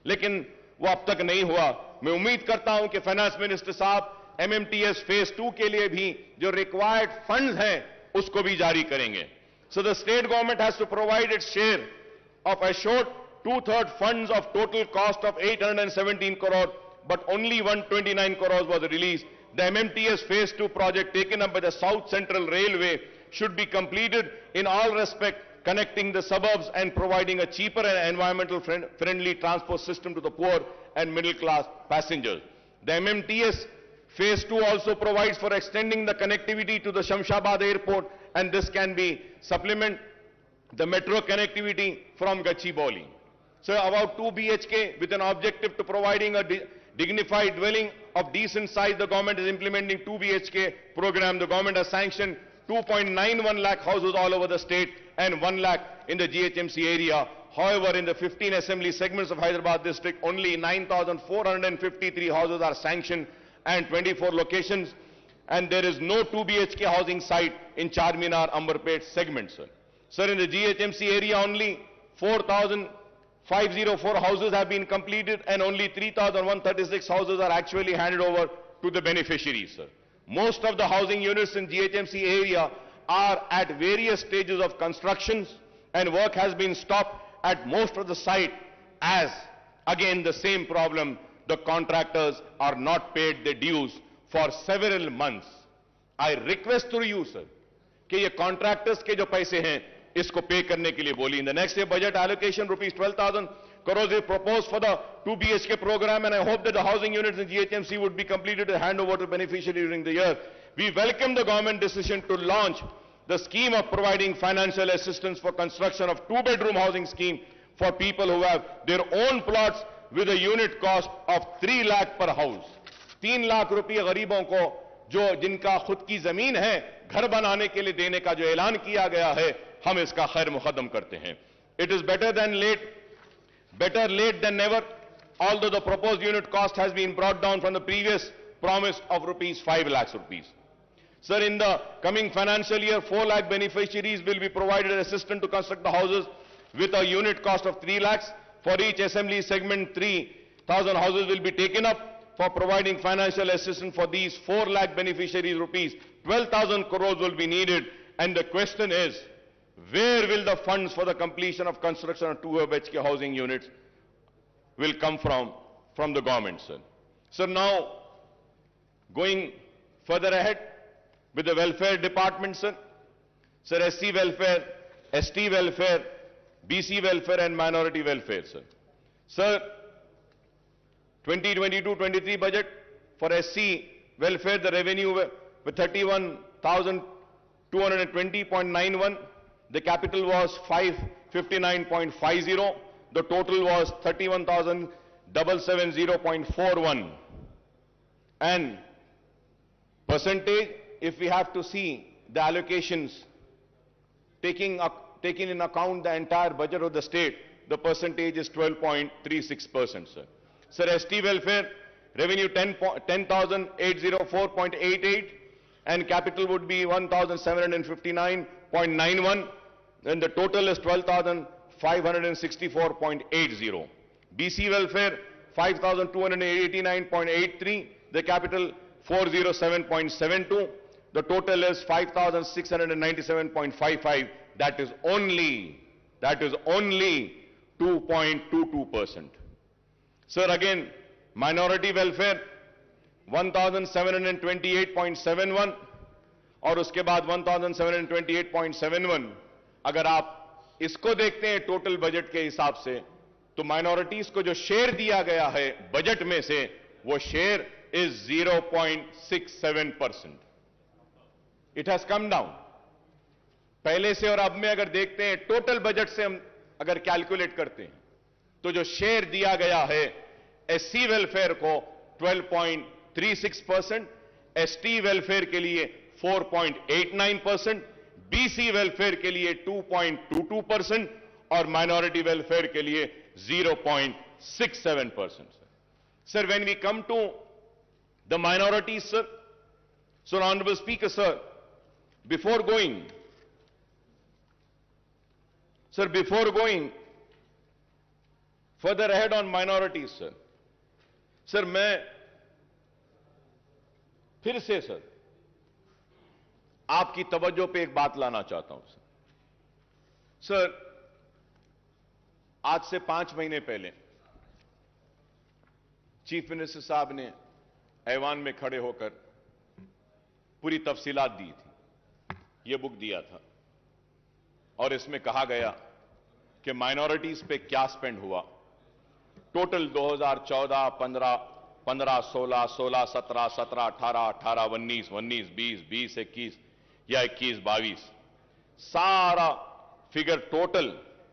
लेकिन वो अब तक नहीं हुआ। मैं उम्मीद करता हूं कि फाइनेंस मिनिस्टर साहब MMTS Phase 2 के लिए भी जो रिक्वायर्ड फंड्स हैं उसको भी जारी करेंगे। So the state government has to provide its share of assured 2/3 funds of total cost of 817 crore, but only 129 crores was released. The MMTS Phase 2 project taken up by the South Central Railway should be completed in all respect, connecting the suburbs and providing a cheaper and environmental friendly transport system to the poor and middle class passengers. The MMTS Phase 2 also provides for extending the connectivity to the Shamshabad Airport, and this can be supplement the metro connectivity from Gachibowli. So about 2 BHK with an objective to providing a dignified dwelling of decent size, the government is implementing 2 BHK program. The government has sanctioned 2.91 lakh houses all over the state and 1 lakh in the GHMC area. However, in the 15 assembly segments of Hyderabad district, only 9,453 houses are sanctioned and 24 locations, and there is no 2 BHK housing site in Charminar Amberpet segment, sir. Sir, in the GHMC area, only 4,504 houses have been completed and only 3,136 houses are actually handed over to the beneficiaries, sir. Most of the housing units in GHMC area are at various stages of constructions, and work has been stopped at most of the site as, again, the same problem, the contractors are not paid their dues for several months. I request through you, sir, कि ये contractors के जो पैसे हैं, इसको pay करने के लिए बोलिए. In the next year budget allocation, rupees 12,000 crores is proposed for the 2 BHK program, and I hope that the housing units in GHMC would be completed and hand over to beneficiaries during the year. We welcome the government decision to launch the scheme of providing financial assistance for construction of 2-bedroom housing scheme for people who have their own plots with a unit cost of 3 lakh per house. 3 lakh रुपये गरीबों को जो जिनका खुद की जमीन है घर बनाने के लिए देने का जो ऐलान किया गया है, हम इसका खैर मुकदम करते हैं. It is better late than never, although the proposed unit cost has been brought down from the previous promise of rupees 5 lakhs rupees. Sir, in the coming financial year, 4 lakh beneficiaries will be provided assistance to construct the houses with a unit cost of 3 lakhs. For each assembly segment, 3,000 houses will be taken up. For providing financial assistance for these 4 lakh beneficiaries, rupees 12,000 crores will be needed. And the question is, where will the funds for the completion of construction of 2 BHK housing units will come from the government, sir? Sir, now going further ahead with the welfare department, sir. Sir, SC welfare, ST welfare, BC welfare and minority welfare, sir. Sir, 2022-23 budget for SC welfare, the revenue with 31,220.91. The capital was 559.50. The total was 31,770.41. And percentage, if we have to see the allocations, taking in account the entire budget of the state, the percentage is 12.36%, sir. Sir, ST welfare, revenue 10,804.88 and capital would be 1,759.91, and the total is 12,564.80. BC welfare, 5,289.83, the capital 407.72, the total is 5,697.55, that is only 2.22%. Sir, again, minority welfare 1728.71 और उसके बाद 1728.71. अगर आप इसको देखते हैं total budget के हिसाब से, तो माइनॉरिटीज को जो शेयर दिया गया है बजट में से, वो share is 0.67%. It has come down पहले से, और अब में अगर देखते हैं टोटल बजट से हम अगर कैलकुलेट करते हैं, तो जो शेयर दिया गया है एससी वेलफेयर को 12.36%, एसटी वेलफेयर के लिए 4.89%, बीसी वेलफेयर के लिए 2.22% और माइनॉरिटी वेलफेयर के लिए 0.67%. Sir, when we come to the minorities, sir, so Honorable Speaker, sir, before going further ahead on minorities, sir, मैं फिर से सर आपकी तवज्जो पे एक बात लाना चाहता हूं सर. आज से 5 महीने पहले चीफ मिनिस्टर साहब ने ऐवान में खड़े होकर पूरी तफसीलात दी थी. यह बुक दिया था और इसमें कहा गया कि माइनॉरिटीज पे क्या स्पेंड हुआ. टोटल 2014, 15, 16, 17, 17, 18, 18, 19, 19, 20, 20, 21 या 21, 22, सारा फिगर टोटल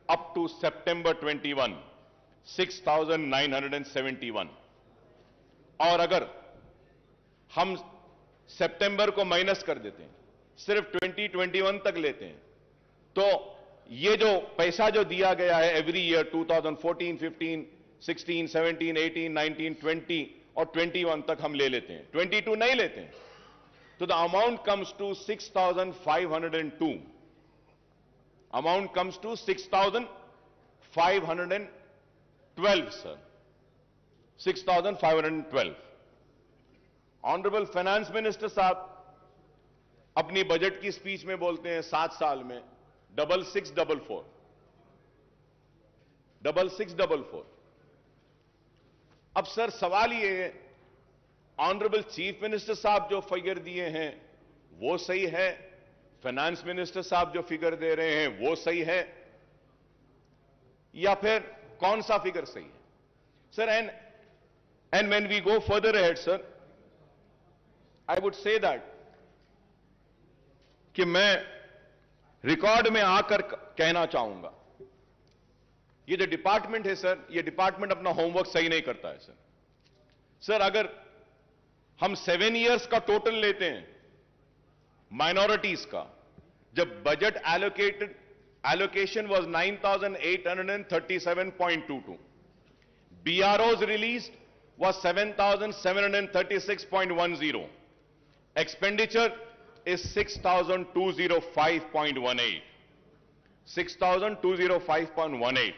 अप टू सितंबर 21, 6,971. और अगर हम सितंबर को माइनस कर देते हैं, सिर्फ 2021 तक लेते हैं, तो ये जो पैसा जो दिया गया है एवरी ईयर 2014, 15, 16, 17, 18, 19, 20 और 21 तक हम ले लेते हैं, 22 नहीं लेते हैं, तो the amount comes to 6,502. Amount comes to 6,512, sir. 6,512. Honourable finance minister साहब अपनी बजट की स्पीच में बोलते हैं 7 साल में 6644. 6644. अब सर सवाल ये है, ऑनरेबल चीफ मिनिस्टर साहब जो फिगर दिए हैं वो सही है, फाइनेंस मिनिस्टर साहब जो फिगर दे रहे हैं वो सही है, या फिर कौन सा फिगर सही है sir? And when we go further ahead sir, I would say that कि मैं रिकॉर्ड में आकर कहना चाहूंगा, ये जो डिपार्टमेंट है सर, ये डिपार्टमेंट अपना होमवर्क सही नहीं करता है सर. सर अगर हम 7 इयर्स का टोटल लेते हैं माइनॉरिटीज का, जब budget allocation was 9,837.22, BROs released was 7,736.10, expenditure is 6,205.18. 6,205.18.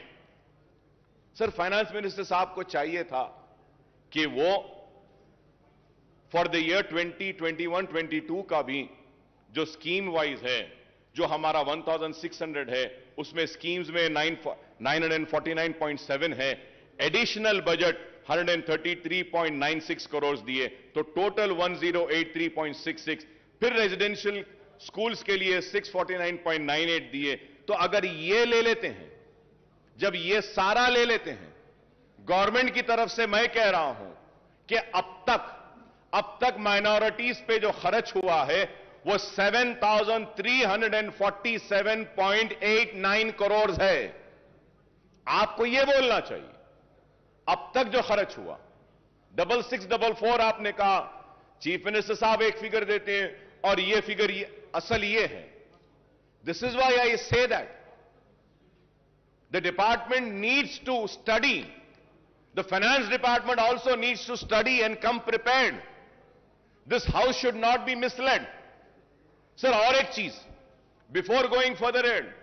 Sir finance minister साहब को चाहिए था कि वो फॉर द ईयर 2021-22 का भी जो स्कीम वाइज है, जो हमारा 1,600 है, उसमें स्कीम्स में 949.7 है, एडिशनल बजट 133.96 करोड़ दिए, तो टोटल 1083.66. फिर रेजिडेंशियल स्कूल्स के लिए 649.98 दिए. तो अगर ये ले लेते हैं, जब ये सारा ले लेते हैं, गवर्नमेंट की तरफ से मैं कह रहा हूं कि अब तक माइनॉरिटीज पे जो खर्च हुआ है वो 7,347.89 करोड़ है. आपको ये बोलना चाहिए अब तक जो खर्च हुआ. 6644 आपने कहा, चीफ मिनिस्टर साहब एक फिगर देते हैं और ये फिगर असल ये है. This is why I say that the department needs to study, the finance department also needs to study and come prepared. This house should not be misled. Sir और एक चीज, before going further ahead,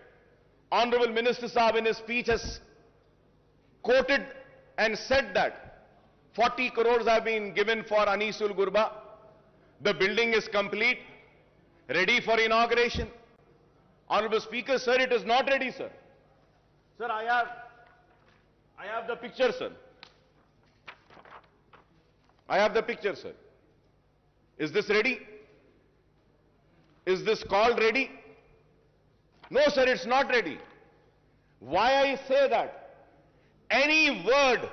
honourable minister साहब in speech has quoted and said that 40 crores have been given for Anisul Gurba. The building is complete, ready for inauguration. Honorable Speaker, sir, it is not ready, sir. Sir, I have the picture, sir. I have the picture, sir. Is this ready? Is this called ready? No, sir, it's not ready. Why I say that? Any word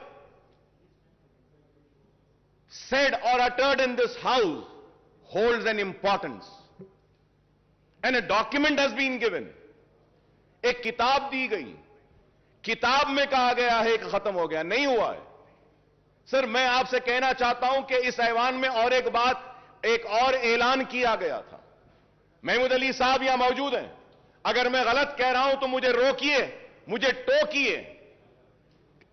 said or uttered in this house holds an importance. And a document has been given. एक किताब दी गई, किताब में कहा गया है कि खत्म हो गया, नहीं हुआ है. सर मैं आपसे कहना चाहता हूं कि इस ऐवान में और एक बात, एक और ऐलान किया गया था. महमूद अली साहब यहां मौजूद हैं, अगर मैं गलत कह रहा हूं तो मुझे रोकिए, मुझे टोकिए.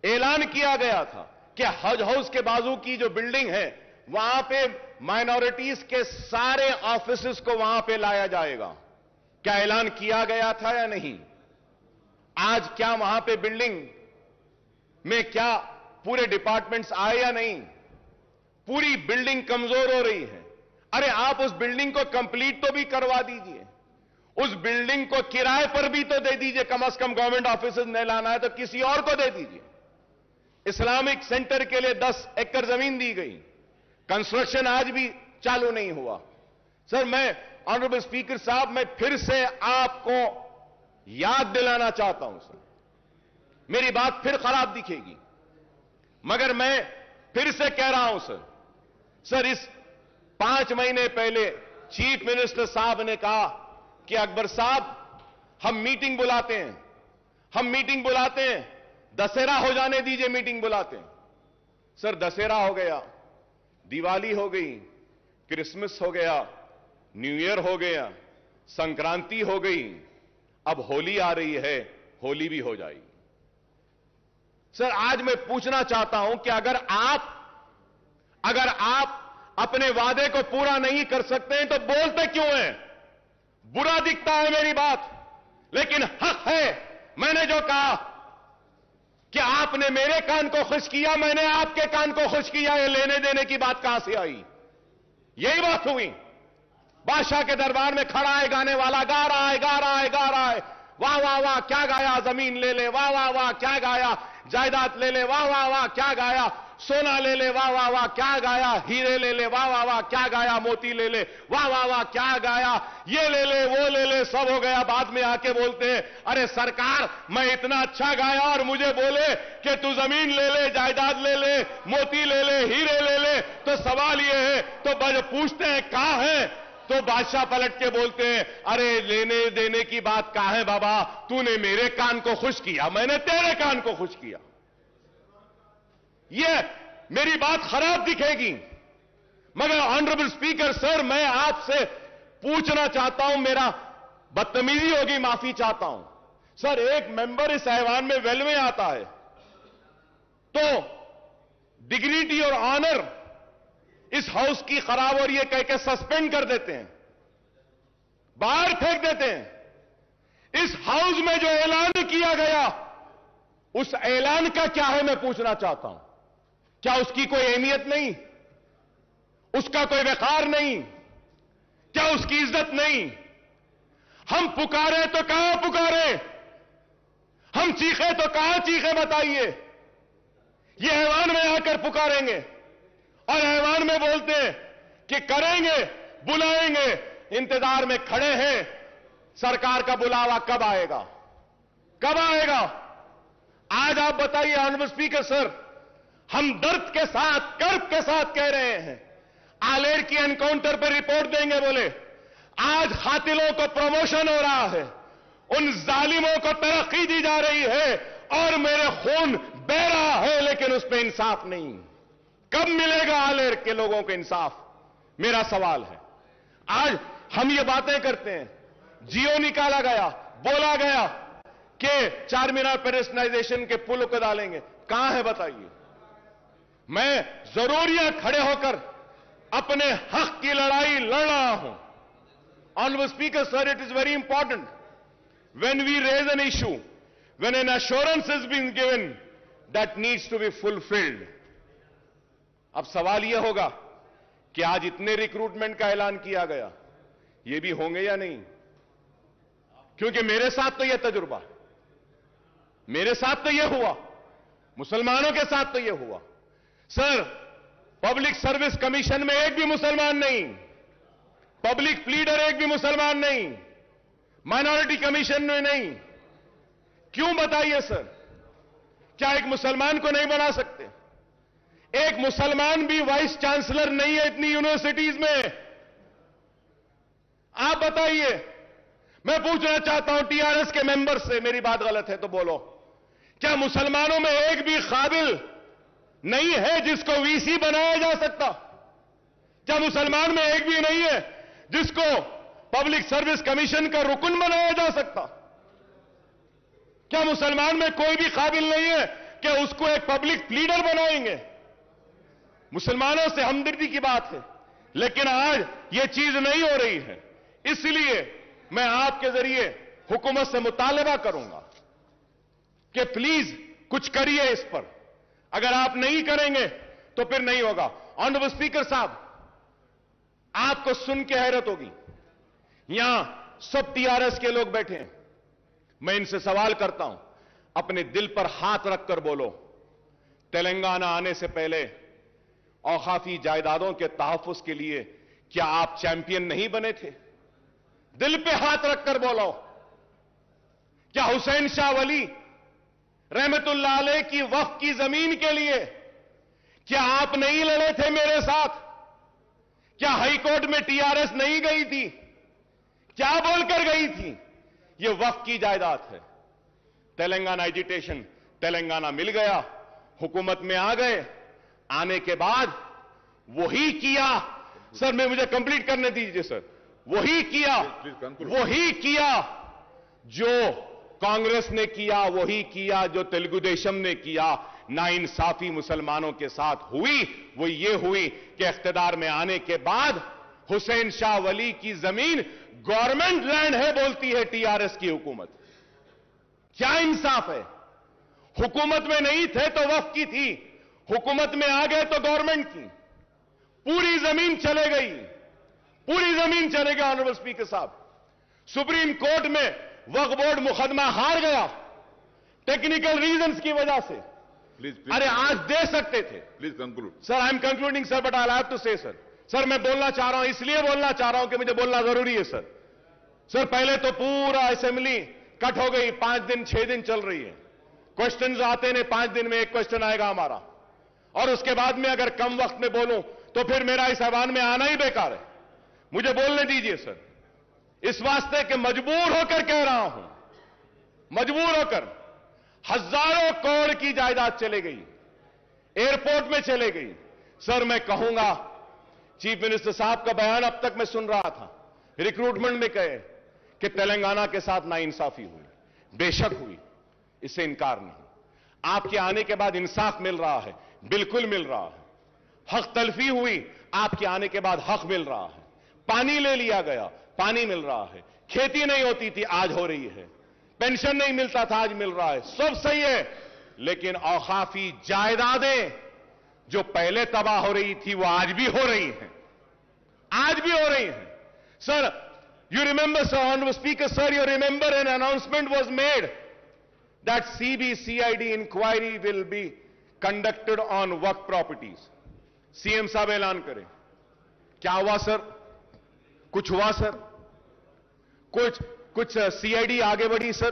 ऐलान किया गया था कि हज हाउस के बाजू की जो बिल्डिंग है वहां पे माइनॉरिटीज के सारे ऑफिसेस को वहां पे लाया जाएगा. क्या ऐलान किया गया था या नहीं? आज क्या वहां पे बिल्डिंग में क्या पूरे डिपार्टमेंट्स आए या नहीं? पूरी बिल्डिंग कमजोर हो रही है. अरे आप उस बिल्डिंग को कंप्लीट तो भी करवा दीजिए, उस बिल्डिंग को किराए पर भी तो दे दीजिए. कम से कम गवर्नमेंट ऑफिसेज नहीं लाना है तो किसी और को दे दीजिए. इस्लामिक सेंटर के लिए 10 एकड़ जमीन दी गई, कंस्ट्रक्शन आज भी चालू नहीं हुआ. सर मैं ऑनरेबल स्पीकर साहब, मैं फिर से आपको याद दिलाना चाहता हूं सर, मेरी बात फिर खराब दिखेगी मगर मैं फिर से कह रहा हूं सर इस 5 महीने पहले चीफ मिनिस्टर साहब ने कहा कि अकबर साहब हम मीटिंग बुलाते हैं, दशहरा हो जाने दीजिए, मीटिंग बुलाते हैं. सर दशहरा हो गया, दिवाली हो गई, क्रिसमस हो गया, न्यू ईयर हो गया, संक्रांति हो गई, अब होली आ रही है, होली भी हो जाएगी। सर, आज मैं पूछना चाहता हूं कि अगर आप अपने वादे को पूरा नहीं कर सकते हैं तो बोलते क्यों हैं? बुरा दिखता है मेरी बात, लेकिन हक है। मैंने जो कहा कि आपने मेरे कान को खुश किया, मैंने आपके कान को खुश किया, ये लेने देने की बात कहां से आई? यही बात हुई। बादशाह के दरबार में खड़ा है गाने वाला, गा रहा है, गा रहा है, गा रहा है, वाह वाह वाह क्या गाया, जमीन ले ले, वाह वाह वाह क्या गाया, जायदाद ले ले, वाह वाह वाह क्या गाया, सोना ले ले, वाह वाह वाह क्या गाया, हीरे ले ले, वाह वाह वाह क्या गाया, मोती ले ले, वाह वाह वाह क्या गाया, ये ले ले, वो ले ले, सब हो गया। बाद में आके बोलते हैं, अरे सरकार, मैं इतना अच्छा गाया और मुझे बोले कि तू जमीन ले ले, जायदाद ले ले, मोती ले ले, हीरे ले ले। तो सवाल ये है, तो पूछते हैं कहां है? तो बादशाह पलट के बोलते हैं, अरे लेने देने की बात कहां है बाबा? तूने मेरे कान को खुश किया, मैंने तेरे कान को खुश किया। ये मेरी बात खराब दिखेगी, मगर ऑनरेबल स्पीकर सर, मैं आपसे पूछना चाहता हूं, मेरा बदतमीजी होगी, माफी चाहता हूं सर। एक मेंबर इस ऐवान में वेल में आता है तो डिग्निटी और ऑनर इस हाउस की खराब हो रही है कह के सस्पेंड कर देते हैं, बाहर फेंक देते हैं। इस हाउस में जो ऐलान किया गया, उस ऐलान का क्या है, मैं पूछना चाहता हूं। क्या उसकी कोई अहमियत नहीं? उसका कोई वकार नहीं? क्या उसकी इज्जत नहीं? हम पुकारे तो कहां पुकारे? हम चीखे तो कहां चीखे? बताइए। ये ऐवान में आकर पुकारेंगे और ऐवान में बोलते हैं कि करेंगे, बुलाएंगे, इंतजार में खड़े हैं। सरकार का बुलावा कब आएगा? कब आएगा? आज आप बताइए ऑनरेबल स्पीकर सर, हम दर्द के साथ, कर्ब के साथ कह रहे हैं, आलेर की एनकाउंटर पर रिपोर्ट देंगे बोले, आज कातिलों को प्रमोशन हो रहा है, उन जालिमों को तरक्की दी जा रही है और मेरे खून बह रहा है, लेकिन उस पर इंसाफ नहीं। कब मिलेगा आलेर के लोगों को इंसाफ? मेरा सवाल है। आज हम ये बातें करते हैं, जियो निकाला गया, बोला गया कि चार मीनार पेडेस्टलाइजेशन के पुल को डालेंगे, कहां है बताइए? मैं जरूर यहां खड़े होकर अपने हक की लड़ाई लड़ रहा हूं। Honourable speaker sir, it is very important when we raise an issue, when an assurance has been given, that needs to be fulfilled. अब सवाल यह होगा कि आज इतने रिक्रूटमेंट का ऐलान किया गया, ये भी होंगे या नहीं? क्योंकि मेरे साथ तो यह तजुर्बा, मेरे साथ तो यह हुआ, मुसलमानों के साथ तो यह हुआ। सर, पब्लिक सर्विस कमीशन में एक भी मुसलमान नहीं, पब्लिक प्लीडर एक भी मुसलमान नहीं, माइनॉरिटी कमीशन में नहीं। क्यों बताइए सर? क्या एक मुसलमान को नहीं बना सकते? एक मुसलमान भी वाइस चांसलर नहीं है इतनी यूनिवर्सिटीज में। आप बताइए। मैं पूछना चाहता हूं टीआरएस के मेंबर से, मेरी बात गलत है तो बोलो, क्या मुसलमानों में एक भी काबिल नहीं है जिसको वीसी बनाया जा सकता? क्या मुसलमान में एक भी नहीं है जिसको पब्लिक सर्विस कमीशन का रुकन बनाया जा सकता? क्या मुसलमान में कोई भी काबिल नहीं है कि उसको एक पब्लिक लीडर बनाएंगे? मुसलमानों से हमदर्दी की बात है, लेकिन आज यह चीज नहीं हो रही है। इसलिए मैं आपके जरिए हुकूमत से मुतालबा करूंगा कि प्लीज कुछ करिए इस पर। अगर आप नहीं करेंगे तो फिर नहीं होगा। ऑनरेबल स्पीकर साहब, आपको सुन के हैरत होगी, यहां सब टीआरएस के लोग बैठे हैं। मैं इनसे सवाल करता हूं, अपने दिल पर हाथ रखकर बोलो, तेलंगाना आने से पहले औकाफी जायदादों के तहफ्फुज के लिए क्या आप चैंपियन नहीं बने थे? दिल पे हाथ रखकर बोलो। क्या हुसैन शाह वली रहमतुल्लाह अलैह की वक्फ की जमीन के लिए क्या आप नहीं लड़े थे मेरे साथ? क्या हाईकोर्ट में टीआरएस नहीं गई थी? क्या बोलकर गई थी? यह वक्फ की जायदाद है। तेलंगाना एजिटेशन, तेलंगाना मिल गया, हुकूमत में आ गए, आने के बाद वही किया। सर, मुझे कंप्लीट करने दीजिए सर। वही किया जो कांग्रेस ने किया वही किया जो तेलुगु देशम ने किया। नाइंसाफी मुसलमानों के साथ हुई वो ये हुई कि इख्तिदार में आने के बाद हुसैन शाह वली की जमीन गवर्नमेंट लैंड है बोलती है टीआरएस की हुकूमत। क्या इंसाफ है? हुकूमत में नहीं थे तो वक्फ की थी, हुकूमत में आ गए तो गवर्नमेंट की। पूरी जमीन चले गई, पूरी जमीन चले गई। ऑनरेबल स्पीकर साहब, सुप्रीम कोर्ट में वक्फ बोर्ड मुकदमा हार गया टेक्निकल रीजंस की वजह से। अरे आज दे सकते थे। Please conclude sir, I am concluding sir, but I have to say sir मैं बोलना चाह रहा हूं, इसलिए बोलना चाह रहा हूं कि मुझे बोलना जरूरी है सर। पहले तो पूरा असेंबली कट हो गई, 5 दिन 6 दिन चल रही है। क्वेश्चंस आते ने, 5 दिन में एक क्वेश्चन आएगा हमारा, और उसके बाद में अगर कम वक्त में बोलूं तो फिर मेरा इस ऐवान में आना ही बेकार है। मुझे बोलने दीजिए सर, इस वास्ते कि मजबूर होकर कह रहा हूं, मजबूर होकर। हजारों करोड़ की जायदाद चले गई, एयरपोर्ट में चले गई। सर मैं कहूंगा, चीफ मिनिस्टर साहब का बयान अब तक मैं सुन रहा था, रिक्रूटमेंट में कहे कि तेलंगाना के साथ नाइंसाफी हुई, बेशक हुई, इससे इनकार नहीं। आपके आने के बाद इंसाफ मिल रहा है, बिल्कुल मिल रहा है। हक तलफी हुई, आपके आने के बाद हक मिल रहा है। पानी ले लिया गया, पानी मिल रहा है। खेती नहीं होती थी, आज हो रही है। पेंशन नहीं मिलता था, आज मिल रहा है। सब सही है, लेकिन औकाफी जायदादें जो पहले तबाह हो रही थी वो आज भी हो रही हैं, आज भी हो रही हैं। Sir, you remember, sir, Honorable Speaker, sir, you remember an announcement was made that CBCID inquiry will be conducted on work properties. CM साहब ऐलान करें। क्या हुआ सर? कुछ हुआ सर? कुछ सीआईडी आगे बढ़ी सर?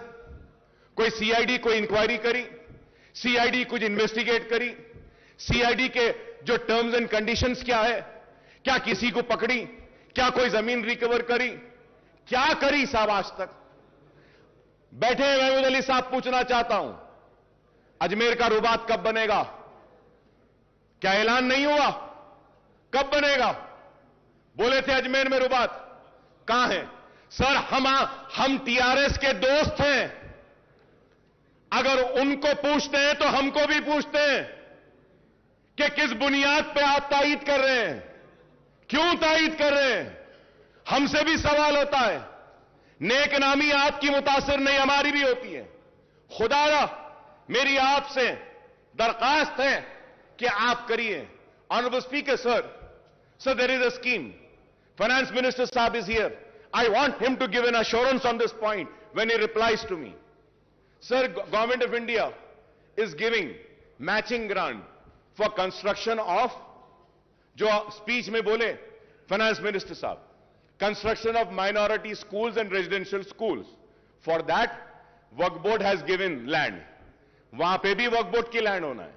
कोई सीआईडी कोई इंक्वायरी करी? सीआईडी कुछ इन्वेस्टिगेट करी? सीआईडी के जो टर्म्स एंड कंडीशंस क्या है? क्या किसी को पकड़ी? क्या कोई जमीन रिकवर करी? क्या करी साहब आज तक? बैठे महमूद अली साहब, पूछना चाहता हूं, अजमेर का रुबात कब बनेगा? क्या ऐलान नहीं हुआ? कब बनेगा? बोले थे अजमेर में रुबात, कहां है? सर, हम टीआरएस के दोस्त हैं, अगर उनको पूछते हैं तो हमको भी पूछते हैं कि किस बुनियाद पे आप तायीद कर रहे हैं, क्यों तायीद कर रहे हैं? हमसे भी सवाल होता है। नेक नामी आपकी मुतासिर नहीं, हमारी भी होती है। खुदारा मेरी आपसे दरखास्त है कि आप करिए। Honourable speaker sir, there is a scheme, finance minister साहब is here, I want him to give an assurance on this point when he replies to me. Sir, Government of India is giving matching grant for construction of, जो speech में बोले Finance Minister साहब, construction of minority schools and residential schools. For that, Waqf Board has given land. वहां पे भी Waqf Board की land होना है,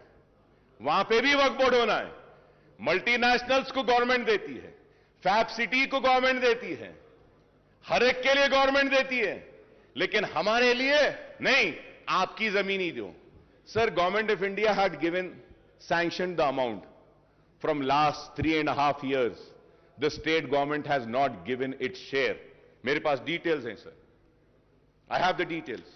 वहां पे भी Waqf Board होना है। मल्टीनेशनल्स को गवर्नमेंट देती है, फैब सिटी को गवर्नमेंट देती है, हर एक के लिए गवर्नमेंट देती है, लेकिन हमारे लिए नहीं। आपकी जमीन ही दो। Sir, government of India had given sanction the amount from last 3.5 years. The state government has not given its share. मेरे पास डिटेल्स हैं sir, I have the details.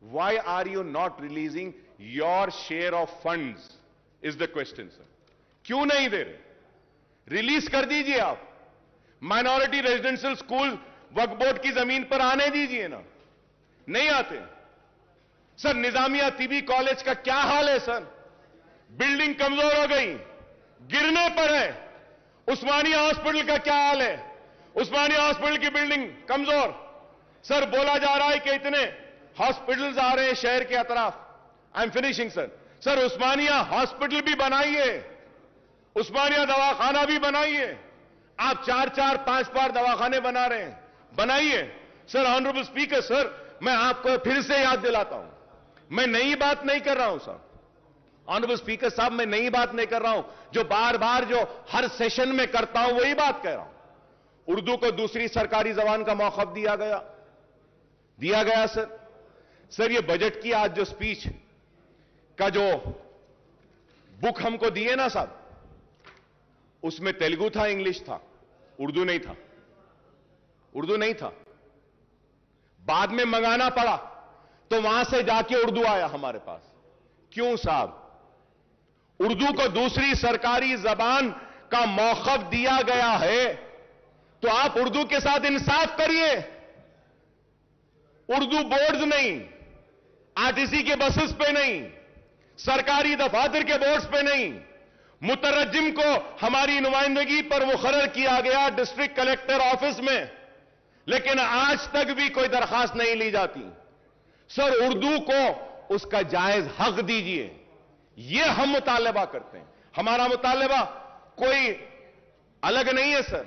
Why are you not releasing your share of funds is the question sir. क्यों नहीं दे रहे? Release कर दीजिए आप। माइनॉरिटी रेजिडेंशियल स्कूल वक्फ बोर्ड की जमीन पर आने दीजिए ना, नहीं आते। सर, निजामिया तिबी कॉलेज का क्या हाल है सर? बिल्डिंग कमजोर हो गई, गिरने पर है। उस्मानिया हॉस्पिटल का क्या हाल है? उस्मानिया हॉस्पिटल की बिल्डिंग कमजोर। सर, बोला जा रहा है कि इतने हॉस्पिटल्स आ रहे हैं शहर के अतराफ। I am finishing sir. Sir, Osmania hospital भी बनाइए, उस्मानिया दवाखाना भी बनाइए। आप 4-4, 5 दवाखाने बना रहे हैं, बनाइए। सर, ऑनरेबल स्पीकर सर, मैं आपको फिर से याद दिलाता हूं, मैं नई बात नहीं कर रहा हूं सर। ऑनरेबल स्पीकर साहब, मैं नई बात नहीं कर रहा हूं, जो बार बार जो हर सेशन में करता हूं वही बात कह रहा हूं। उर्दू को दूसरी सरकारी जबान का मौकफ दिया गया सर। ये बजट की आज जो स्पीच का जो बुक हमको दिए ना साहब, उसमें तेलुगु था, इंग्लिश था, उर्दू नहीं था। बाद में मंगाना पड़ा तो वहां से जाके उर्दू आया हमारे पास। क्यों साहब? उर्दू को दूसरी सरकारी जबान का मौखफ दिया गया है, तो आप उर्दू के साथ इंसाफ करिए। उर्दू बोर्ड्स नहीं, आरटीसी के बसेस पे नहीं, सरकारी दफातर के बोर्ड्स पे नहीं, मुतरज्जिम को हमारी नुमाइंदगी पर मुकर्रर किया गया डिस्ट्रिक्ट कलेक्टर ऑफिस में, लेकिन आज तक भी कोई दरखास्त नहीं ली जाती। सर, उर्दू को उसका जायज हक दीजिए, यह हम मुतालबा करते हैं। हमारा मुतालबा कोई अलग नहीं है सर,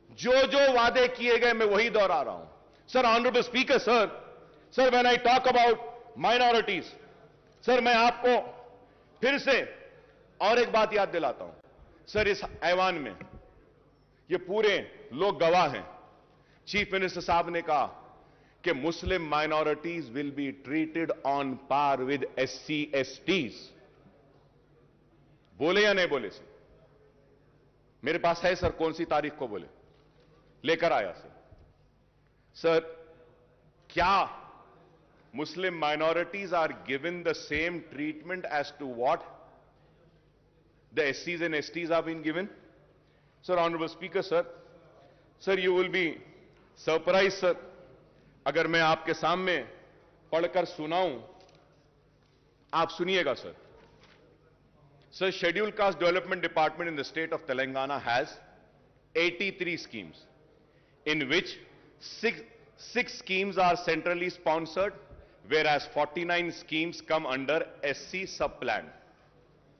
जो वादे किए गए मैं वही दोहरा रहा हूं। Sir, honourable speaker sir, when I talk about minorities, sir मैं आपको फिर से और एक बात याद दिलाता हूं। सर, इस ऐवान में ये पूरे लोग गवाह हैं, चीफ मिनिस्टर साहब ने कहा कि Muslim minorities will be treated on par with SC STs। बोले या नहीं बोले सर? मेरे पास है सर, कौन सी तारीख को बोले, लेकर आया सर। क्या Muslim minorities are given the same treatment as to what the SCs and STs have been given? Sir, Honorable Speaker, sir, you will be surprised, sir, अगर मैं आपके सामने पढ़कर सुनाऊं। आप सुनिएगा sir. Sir, Scheduled Caste Development Department in the state of Telangana has 83 schemes, in which six schemes are centrally sponsored, whereas 49 schemes come under SC sub-plan.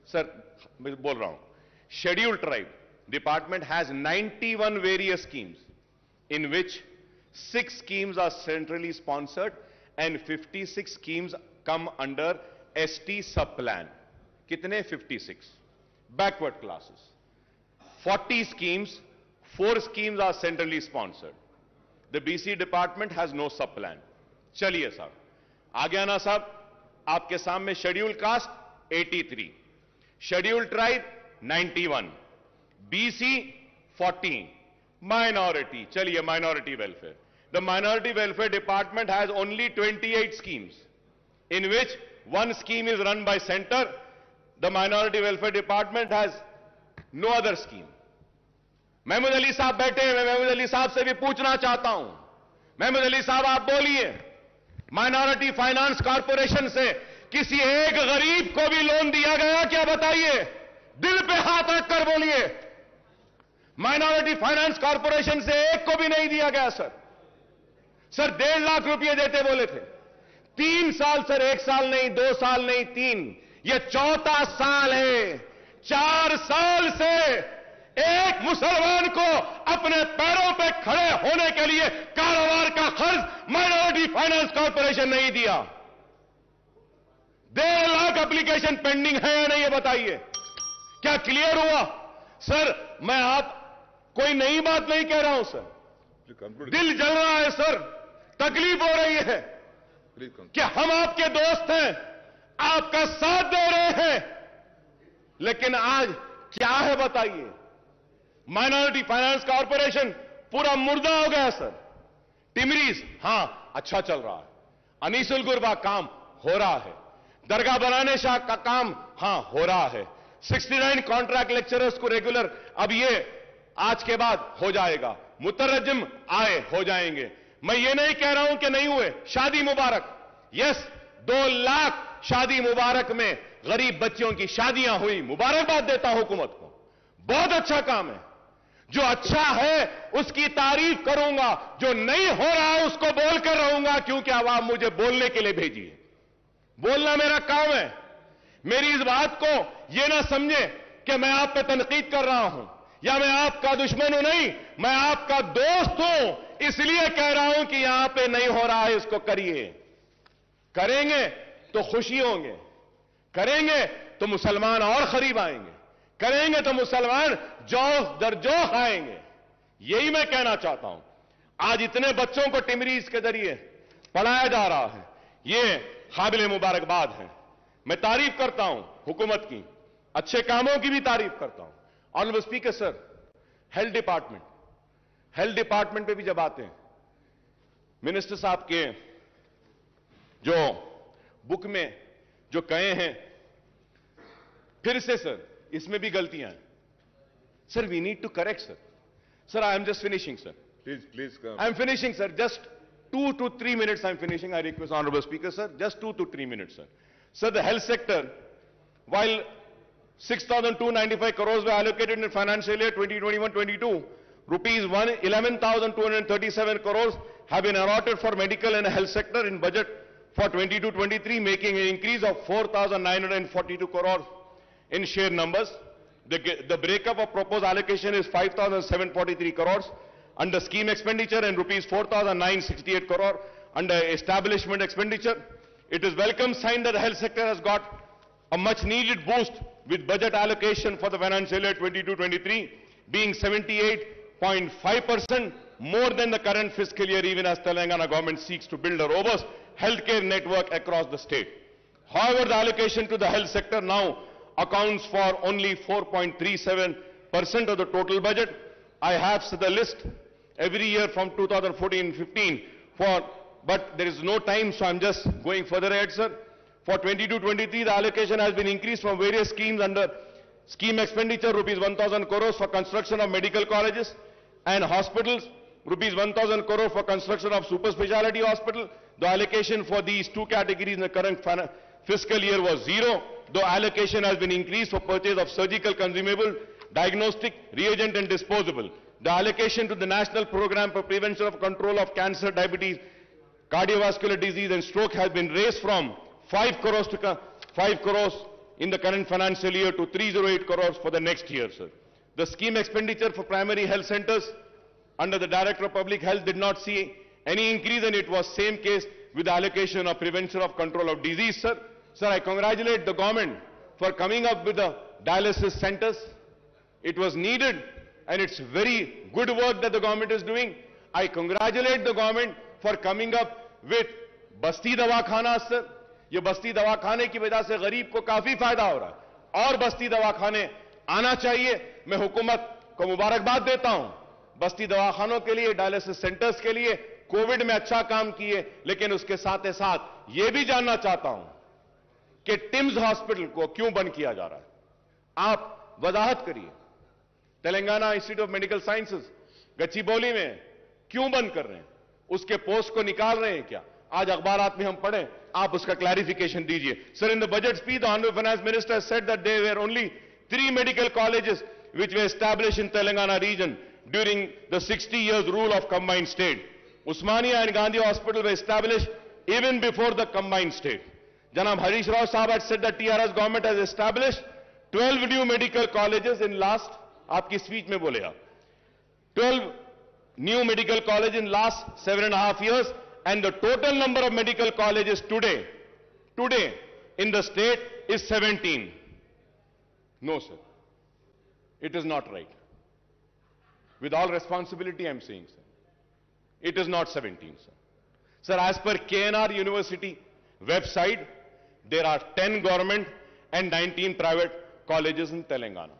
Sir, मैं बोल रहा हूं, Scheduled Tribe Department has 91 various schemes, in which 6 schemes are centrally sponsored and 56 schemes come under ST sub-plan. कितने? 56. Backward classes. 40 schemes, 4 schemes are centrally sponsored. The BC department has no sub-plan. चलिए साहब, आगे आना साहब, आपके सामने scheduled caste 83, scheduled tribe 91, BC 14, minority, चलिए minority welfare. The minority welfare department has only 28 schemes, in which one scheme is run by center. The minority welfare department has no other scheme. Mahmood Ali साहब बैठे हैं, मैं महमूद अली साहब से भी पूछना चाहता हूं. महमूद अली साहब, आप बोलिए, माइनॉरिटी फाइनेंस कॉरपोरेशन से किसी एक गरीब को भी लोन दिया गया क्या? बताइए, दिल पे हाथ रखकर बोलिए. माइनॉरिटी फाइनेंस कॉरपोरेशन से एक को भी नहीं दिया गया सर. सर 1.5 लाख रुपए देते बोले थे. 3 साल सर, 1 साल नहीं, 2 साल नहीं, 3, ये 4था साल है. 4 साल से एक मुसलमान को अपने पैरों पे खड़े होने के लिए कारोबार का खर्च माइनॉरिटी फाइनेंस कॉरपोरेशन नहीं दिया. 1.5 लाख एप्लीकेशन पेंडिंग है या नहीं, ये बताइए. क्या क्लियर हुआ? सर, मैं आप कोई नई बात नहीं कह रहा हूं सर. दिल जल रहा है सर, तकलीफ हो रही है कि हम आपके दोस्त हैं, आपका साथ दे रहे हैं, लेकिन आज क्या है बताइए. माइनॉरिटी फाइनेंस कॉरपोरेशन पूरा मुर्दा हो गया सर. टिमरीज हां अच्छा चल रहा है, अनीसुल गुरबा काम हो रहा है, दरगाह बनाने शाह का काम हां हो रहा है, 69 कॉन्ट्रैक्ट लेक्चरर्स को रेगुलर अब ये आज के बाद हो जाएगा, मुतरज्जिम आए हो जाएंगे. मैं ये नहीं कह रहा हूं कि नहीं हुए. शादी मुबारक, यस, 2 लाख शादी मुबारक में गरीब बच्चियों की शादियां हुई. मुबारकबाद देता हूं हुकूमत को, बहुत अच्छा काम है. जो अच्छा है उसकी तारीफ करूंगा, जो नहीं हो रहा है उसको बोलकर रहूंगा, क्योंकि आवाम मुझे बोलने के लिए भेजी है. बोलना मेरा काम है. मेरी इस बात को यह ना समझे कि मैं आप पे तनकीद कर रहा हूं या मैं आपका दुश्मन हूं. नहीं, मैं आपका दोस्त हूं, इसलिए कह रहा हूं कि यहां पे नहीं हो रहा है, इसको करिए. करेंगे तो खुशी होंगे, करेंगे तो मुसलमान और करीब आएंगे, करेंगे तो मुसलमान जोश दर जोश आएंगे. यही मैं कहना चाहता हूं. आज इतने बच्चों को टिमरीज के जरिए पढ़ाया जा रहा है, ये काबिल मुबारकबाद है. मैं तारीफ करता हूं हुकूमत की, अच्छे कामों की भी तारीफ करता हूं. Honourable speaker sir, health department पे भी जब आते हैं, मिनिस्टर साहब के जो बुक में जो कहे हैं, फिर से सर इसमें भी गलतियां हैं sir. We need to correct sir. Sir I am just finishing sir. Please come. I am finishing, sir. Just 2 to 3 minutes I am finishing. I request Honorable Speaker, sir. Just 2 to 3 minutes, sir. Sir, the health sector, while 6,295 crores were allocated in financial year 2021-22, rupees 11,237 crores have been allotted for medical and health sector in budget for 22-23, making an increase of 4,942 crores in share numbers. The breakup of proposed allocation is 5,743 crores under scheme expenditure and rupees 4,968 crore under establishment expenditure. It is welcome sign that the health sector has got a much needed boost with budget allocation for the financial year 22-23 being 78.5% more than the current fiscal year, even as Telangana government seeks to build a robust healthcare network across the state. However, the allocation to the health sector now accounts for only 4.37% of the total budget. I have the list every year from 2014-15 but there is no time, so I'm just going further ahead, sir. For 22-23, the allocation has been increased from various schemes under scheme expenditure, rupees 1,000 crores for construction of medical colleges and hospitals, rupees 1,000 crores for construction of super speciality hospital. The allocation for these two categories in the current fiscal year was zero, though allocation has been increased for purchase of surgical consumable, diagnostic, reagent and disposable. The allocation to the National Program for Prevention of Control of Cancer, Diabetes, Cardiovascular Disease and Stroke has been raised from 5 crores to 5 crores in the current financial year to 308 crores for the next year, sir. The scheme expenditure for primary health centers under the Director of Public Health did not see any increase, and it was same case with the allocation of prevention of control of disease, sir. Sir, I congratulate the government for coming up with the dialysis centers. It was needed, and it's very good work that the government is doing. I congratulate the government for coming up with बस्ती दवाखाना, sir. ये बस्ती दवाखाने की वजह से गरीब को काफी फायदा हो रहा है और बस्ती दवाखाने आना चाहिए. मैं हुकूमत को मुबारकबाद देता हूं बस्ती दवाखानों के लिए, डायलिसिस सेंटर्स के लिए. कोविड में अच्छा काम किए, लेकिन उसके साथ साथ यह भी जानना चाहता हूं कि टिम्स हॉस्पिटल को क्यों बंद किया जा रहा है. आप वजाहत करिए. Telangana institute of medical sciences Gachibowli में क्यों बंद कर रहे हैं? उसके पोस्ट को निकाल रहे हैं क्या? आज अखबारात में हम पढ़ें, आप उसका क्लैरिफिकेशन दीजिए. Sir, in the budget speech the honourable finance minister said that there were only 3 medical colleges which were established in Telangana region during the 60 years rule of combined state. Usmania and Gandhi Hospital were established even before the combined state. Janab Harish Rao Sahab had said that TRS government has established 12 new medical colleges in last, आपकी speech में बोले आप, 12 new medical colleges in last 7.5 years, and the total number of medical colleges today in the state is 17. No, sir. It is not right. With all responsibility, I am saying, sir. It is not 17, sir. Sir, as per KNR University website, there are 10 government and 19 private colleges in Telangana.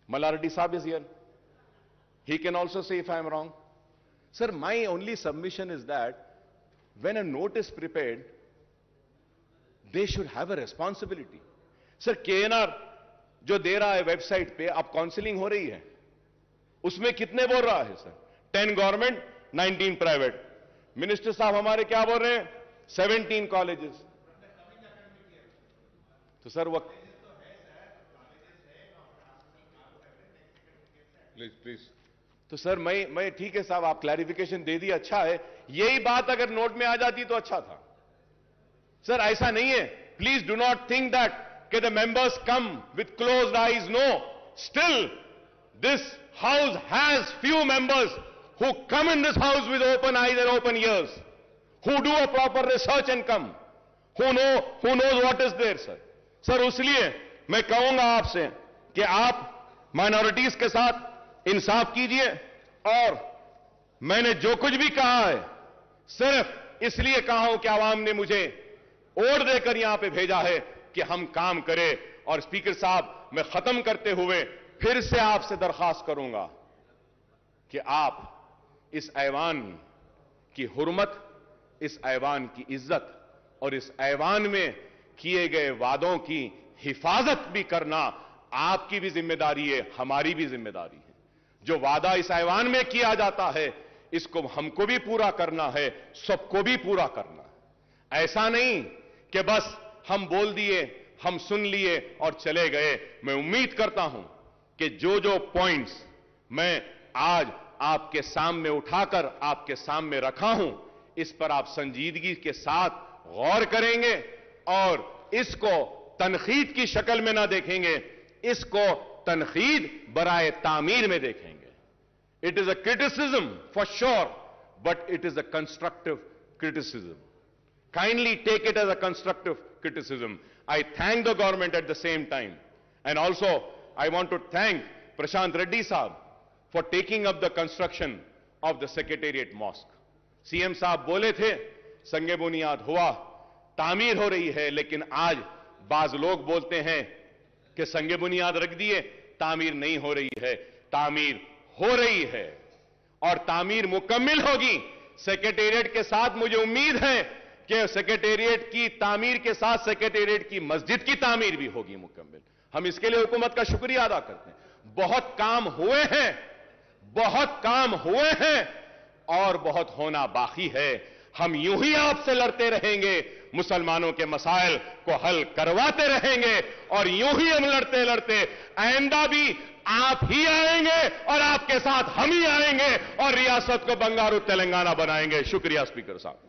Malardi Saab is here. He can also say if I am wrong. Sir, my only submission is that when a note is prepared, they should have a responsibility. Sir, KNR जो दे रहा है website पे, अब counselling हो रही है, उसमें कितने बोल रहा है सर? 10 government, 19 private. मिनिस्टर साहब हमारे क्या बोल रहे हैं? 17 कॉलेजेस. तो सर वो प्लीज. तो सर मैं ठीक है साहब, आप क्लैरिफिकेशन दे दिए, अच्छा है. यही बात अगर नोट में आ जाती तो अच्छा था. सर ऐसा नहीं है. Please do not think that that the members come with closed eyes. No. Still, this house has few members who come in this house with open eyes and open ears, who do a proper research and come, who knows what is there, sir. Sir, उसलिए मैं कहूंगा आपसे कि आप minorities के साथ इंसाफ कीजिए, और मैंने जो कुछ भी कहा है सिर्फ इसलिए कहा हूं कि आवाम ने मुझे वोट देकर यहां पे भेजा है कि हम काम करें. और स्पीकर साहब, मैं खत्म करते हुए फिर से आपसे दरखास्त करूंगा कि आप इस ऐवान की हुर्मत, इस ऐवान की इज्जत और इस ऐवान में किए गए वादों की हिफाजत भी करना आपकी भी जिम्मेदारी है, हमारी भी जिम्मेदारी है। जो वादा इस ऐवान में किया जाता है, इसको हमको भी पूरा करना है, सबको भी पूरा करना है। ऐसा नहीं कि बस हम बोल दिए, हम सुन लिए और चले गए। मैं उम्मीद करता हूं कि जो जो पॉइंट्स मैं आज आपके सामने उठाकर आपके सामने रखा हूं, इस पर आप संजीदगी के साथ गौर करेंगे और इसको तनखीद की शक्ल में ना देखेंगे, इसको तनखीद बराए तामीर में देखेंगे। It is a criticism for sure, but it is a constructive criticism. Kindly take it as a constructive criticism. I thank the government at the same time. And also, I want to thank Prashant Reddy Saab for taking up the construction of the Secretariat Mosque. CM साहब बोले थे, संगे बुनियाद हुआ, तामीर हो रही है, लेकिन आज बाज लोग बोलते हैं कि संगे बुनियाद रख दिए, तामीर नहीं हो रही है। तामीर हो रही है और तामीर मुकम्मिल होगी। सेक्रेटेरिएट के साथ मुझे उम्मीद है कि सेक्रेटेरिएट की तामीर के साथ सेक्रेटेरिएट की मस्जिद की तामीर भी होगी मुकम्मिल। हम इसके लिए हुकूमत का शुक्रिया अदा करते हैं। बहुत काम हुए हैं, बहुत काम हुए हैं और बहुत होना बाकी है। हम यूं ही आपसे लड़ते रहेंगे, मुसलमानों के मसाइल को हल करवाते रहेंगे और यूं ही हम लड़ते लड़ते आइंदा भी आप ही आएंगे और आपके साथ हम ही आएंगे और रियासत को बंगारू तेलंगाना बनाएंगे। शुक्रिया स्पीकर साहब।